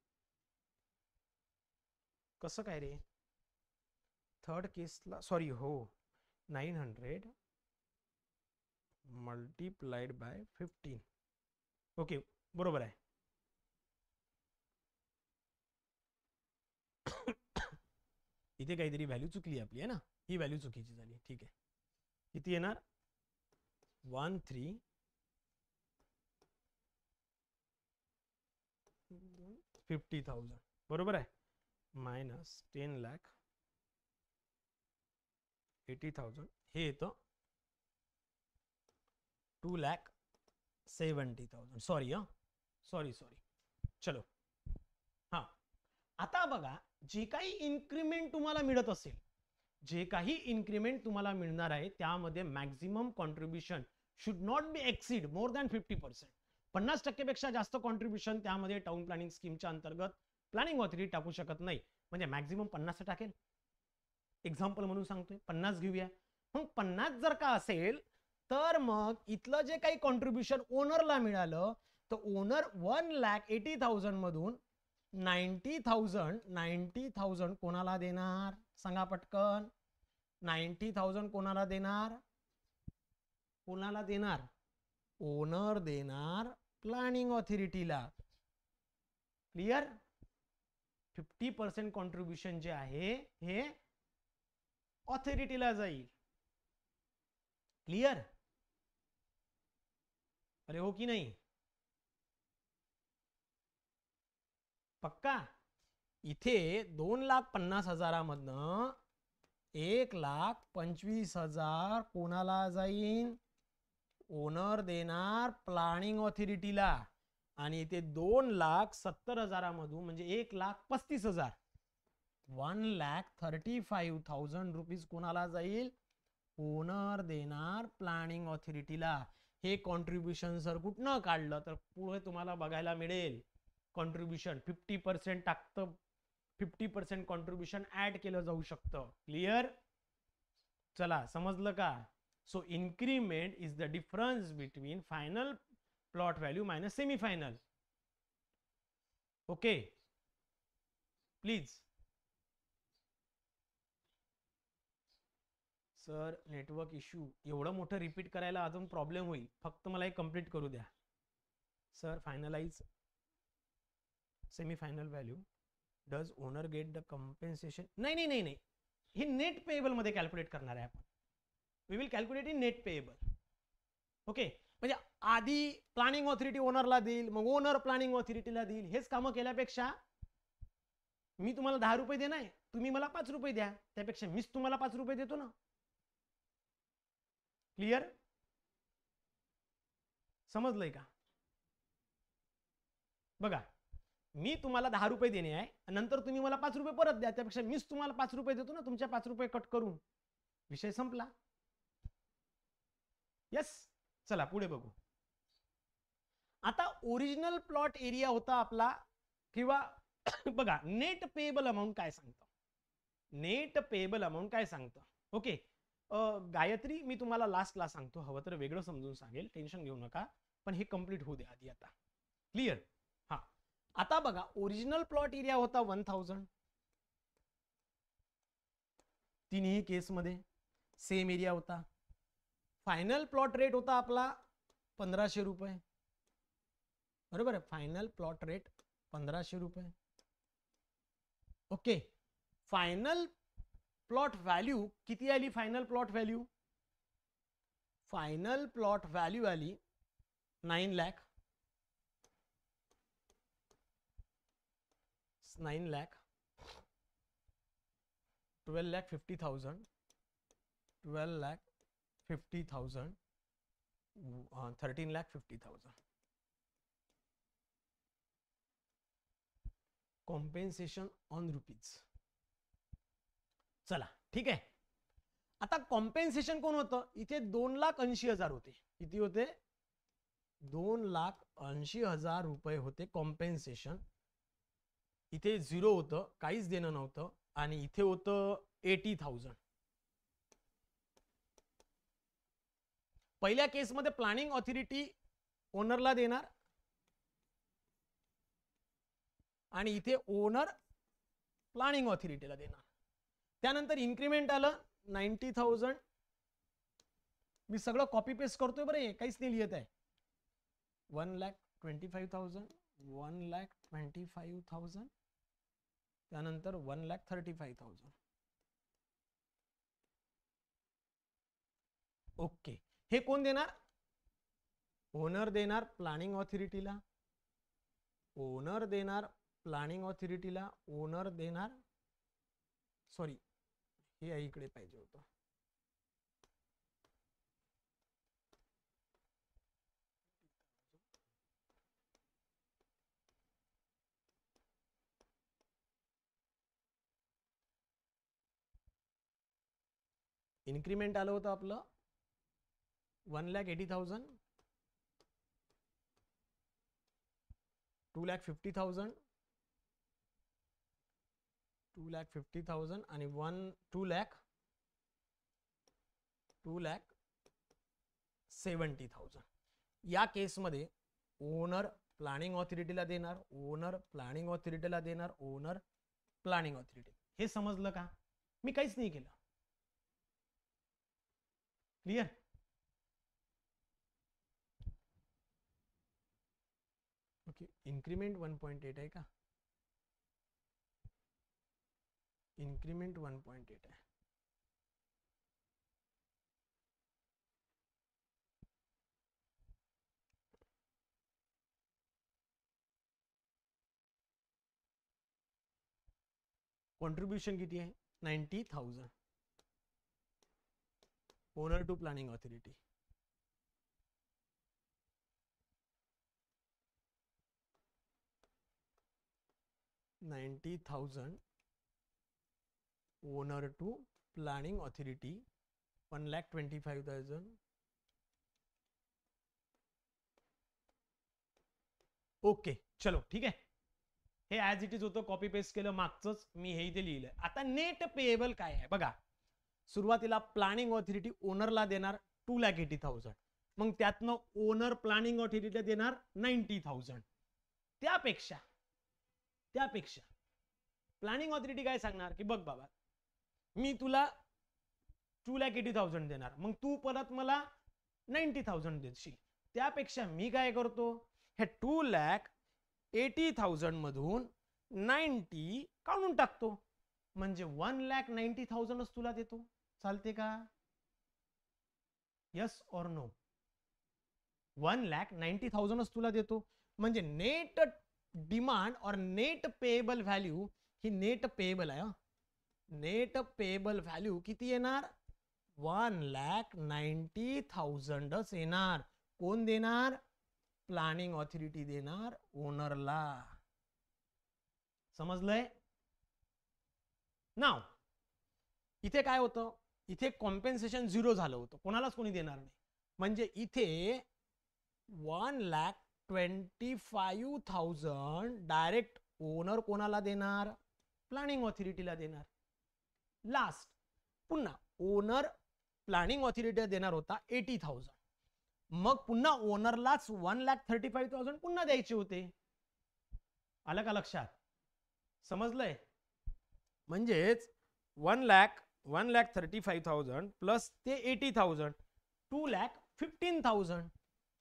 कसं काय रे? थर्ड केसला सॉरी हो 900 मल्टिप्लाइड बाय 15. ओके बरोबर आहे. इथे काहीतरी व्हॅल्यू चुकली आपली आहे ना, ही व्हॅल्यू चुकीची झाली. ठीक आहे, किती येणार? 1,50,000 बरोबर आहे, मायनस 10,80,000 हे येतं 2,70,000. Sorry sorry. चलो हा, आता बघा जे काही इन्क्रीमेंट तुम्हाला मिळत असेल, जे काही इन्क्रीमेंट तुम्हाला मिळणार आहे त्यामध्ये maximum contribution should not be exceed more than 50%. 50% पेक्षा जास्त कॉन्ट्रीब्युशन त्यामध्ये टाउन प्लॅनिंग स्कीमच्या अंतर्गत प्लॅनिंग ऑथॉरिटी टाकू शकत नाही. म्हणजे मॅक्झिमम 50 टाकेल. एक्झाम्पल म्हणून सांगतोय 50 घेऊया. मग 50 जर का असेल तर मग इथलं जे काही कॉन्ट्रीब्युशन ओनरला मिळालं तर ओनर 1,80,000 मधून 90,000 कोणाला देणार? सांगा पटकन. 90,000 कोणाला देणार? कोणाला देणार? ओनर देणार प्लॅनिंग ऑथॉरिटीला. क्लिअर? 50% कॉन्ट्रीब्युशन जे आहे हे ऑथॉरिटीला जाईल. क्लिअर? अरे हो की नाही? पक्का? इथे 2,50,000 मधनं 1,25,000 कोणाला जाईल? ओनर देणार प्लॅनिंग ऑथॉरिटीला. आणि इथे 2,70,000 मधून म्हणजे 1,35,000 1,35,000 रुपीज कोणाला जाईल? ओनर देणार प्लॅनिंग ऑथॉरिटीला. हे कॉन्ट्रीब्युशन जर कुठनं काढलं तर पुढे तुम्हाला बघायला मिळेल कॉन्ट्रीब्युशन 50% टाकतं, 50% कॉन्ट्रीब्युशन ऍड केलं जाऊ शकतं. क्लिअर? चला समजलं का? So increment is the difference between final plot value minus semi final. Okay please. Sir network issue, एवढं मोठं रिपीट करायला अजून प्रॉब्लेम होईल, फक्त मला एक कंप्लीट करू द्या. Sir finalize semi final value, does owner get the compensation? नाही, हे नेट पेएबल मध्ये कॅल्क्युलेट करणार आहे आपण. We will calculate in net payable. Okay, म्हणजे आधी प्लॅनिंग ऑथॉरिटी ओनरला देईल, मग ओनर प्लॅनिंग ऑथॉरिटीला देईल. हेच कामं केल्यापेक्षा मी तुम्हाला 10 रुपये देणार, तुम्ही मला 5 रुपये द्या, त्यापेक्षा मीच तुम्हाला 5 रुपये देतो ना. क्लिअर? समजलंय का? बघा मी तुम्हाला 10 रुपये देणे आहे, नंतर तुम्ही मला 5 रुपये परत द्या, त्यापेक्षा मीच तुम्हाला 5 रुपये देतो ना, तुमच्या 5 रुपये कट करून. विषय संपला. यस. चला पुढे बघू. आता ओरिजिनल प्लॉट एरिया होता आपला, किंवा बघा नेट पेएबल अमाऊंट काय सांगतं? नेट पेएबल अमाऊंट काय सांगतं? ओके गायत्री, मी तुम्हाला लास्टला सांगतो, हवं तर वेगळं समजून सांगेल, टेन्शन घेऊ नका, पण हे कंप्लीट होऊ द्या आधी आता. क्लिअर? हा, आता बघा ओरिजिनल प्लॉट एरिया होता 1,000, तिन्ही केसमध्ये सेम एरिया होता. फायनल प्लॉट रेट होता आपला 1,500 रुपये, बरोबर आहे. फायनल प्लॉट रेट 1500 रुपये. ओके. फायनल प्लॉट व्हॅल्यू किती आली? फायनल प्लॉट व्हॅल्यू आली 9 lakh. 9 lakh 12,50,000 12,50,000 13,50,000. Compensation on rupees. चला ठीक आहे. आता कॉम्पेन्सेशन कोण होतं? इथे 2,80,000 होते. किती होते? 2,80,000 रुपये होते कॉम्पेन्सेशन. इथे 0 होतं, काहीच देणं नव्हतं. आणि इथे होतं 80,000. पहिल्या केसमध्ये प्लॅनिंग ऑथॉरिटी ओनरला देणार आणि इथे ओनर प्लॅनिंग ऑथॉरिटीला देणार. त्यानंतर इन्क्रीमेंट आलं 90,000. मी सगळं कॉपी पेस्ट करतोय बरं, काहीच नाही लिहित आहे. 1,25,000 1,25,000 त्यानंतर 1,35,000. ओके. हे कोण देणार? ओनर देणार प्लॅनिंग ऑथॉरिटीला. ओनर देणार प्लॅनिंग ऑथॉरिटीला. ओनर देणार, सॉरी हे इकडे पाहिजे होतं. इन्क्रीमेंट आलं होतं आपलं 1,80,000 2,50,000 2,50,000 आणि 2,70,000. या केसमध्ये ओनर प्लॅनिंग ऑथॉरिटीला देणार. ओनर प्लॅनिंग ऑथॉरिटीला देणार. Owner planning authority. हे समजलं का? मी काहीच नाही केलं. क्लियर? ओके. इन्क्रीमेंट 1.8 आहे का? इन्क्रीमेंट 1.8 आहे. कॉन्ट्रीब्युशन किती आहे? 90,000. Owner to planning authority. $90,000 owner to planning authority. 1,25,000. Okay चलो ठीक आहे. हे ॲज इट इज होतं, कॉपी पेस्ट केलं मागचंच. मी हे इथे लिहिलंय. आता नेट पेएबल काय आहे बघा. सुरुवातीला प्लॅनिंग ऑथॉरिटी ओनरला देणार 2,80,000. मग त्यातनं ओनर प्लॅनिंग ऑथॉरिटीला देणार 90,000. त्यापेक्षा प्लॅनिंग ऑथॉरिटी काय सांगणार की बघ बाबा, मी तुला 2,80,000 देणार, मग तू परत मला 90,000 देशील. त्यापेक्षा मी काय करतो, हे 2,80,000 मधून 90 काढून टाकतो. म्हणजे 1,90,000 तुला देतो. चालते का? यस और नो? 1,90,000 तुला देतो. म्हणजे नेट डिमांड और नेट पेएबल व्हॅल्यू, ही नेट पेएबल आहे. नेट पेएबल व्हॅल्यू किती येणार? 1,90,000 येणार. कोण देणार? प्लॅनिंग ऑथॉरिटी देणार ओनरला. समजलंय? नाव इथे काय होतं? इथे कॉम्पेन्सेशन 0 झालं होतं, कोणालाच कोणी देणार नाही. म्हणजे इथे 1,25,000 डायरेक्ट ओनर कोणाला देणार? प्लॅनिंग ऑथॉरिटीला देणार. लास्ट पुन्हा ओनर प्लॅनिंग ऑथॉरिटीला देणार होता 80,000. मग पुन्हा ओनरलाच 1,35,000 पुन्हा द्यायचे होते. आलं का लक्षात? समजलंय? म्हणजेच 1,35,000 प्लस ते 80,000, 2,15,000.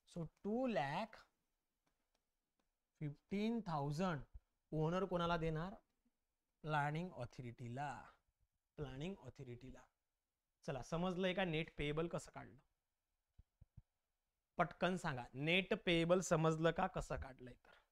सो 2,15,000 ओनर कोणाला देणार? प्लॅनिंग ऑथॉरिटीला. प्लॅनिंग ऑथॉरिटीला. चला समजलंय का नेट पेएबल कसं काढलं? पटकन सांगा, नेट पेएबल समजलं का कसं काढलंय? तर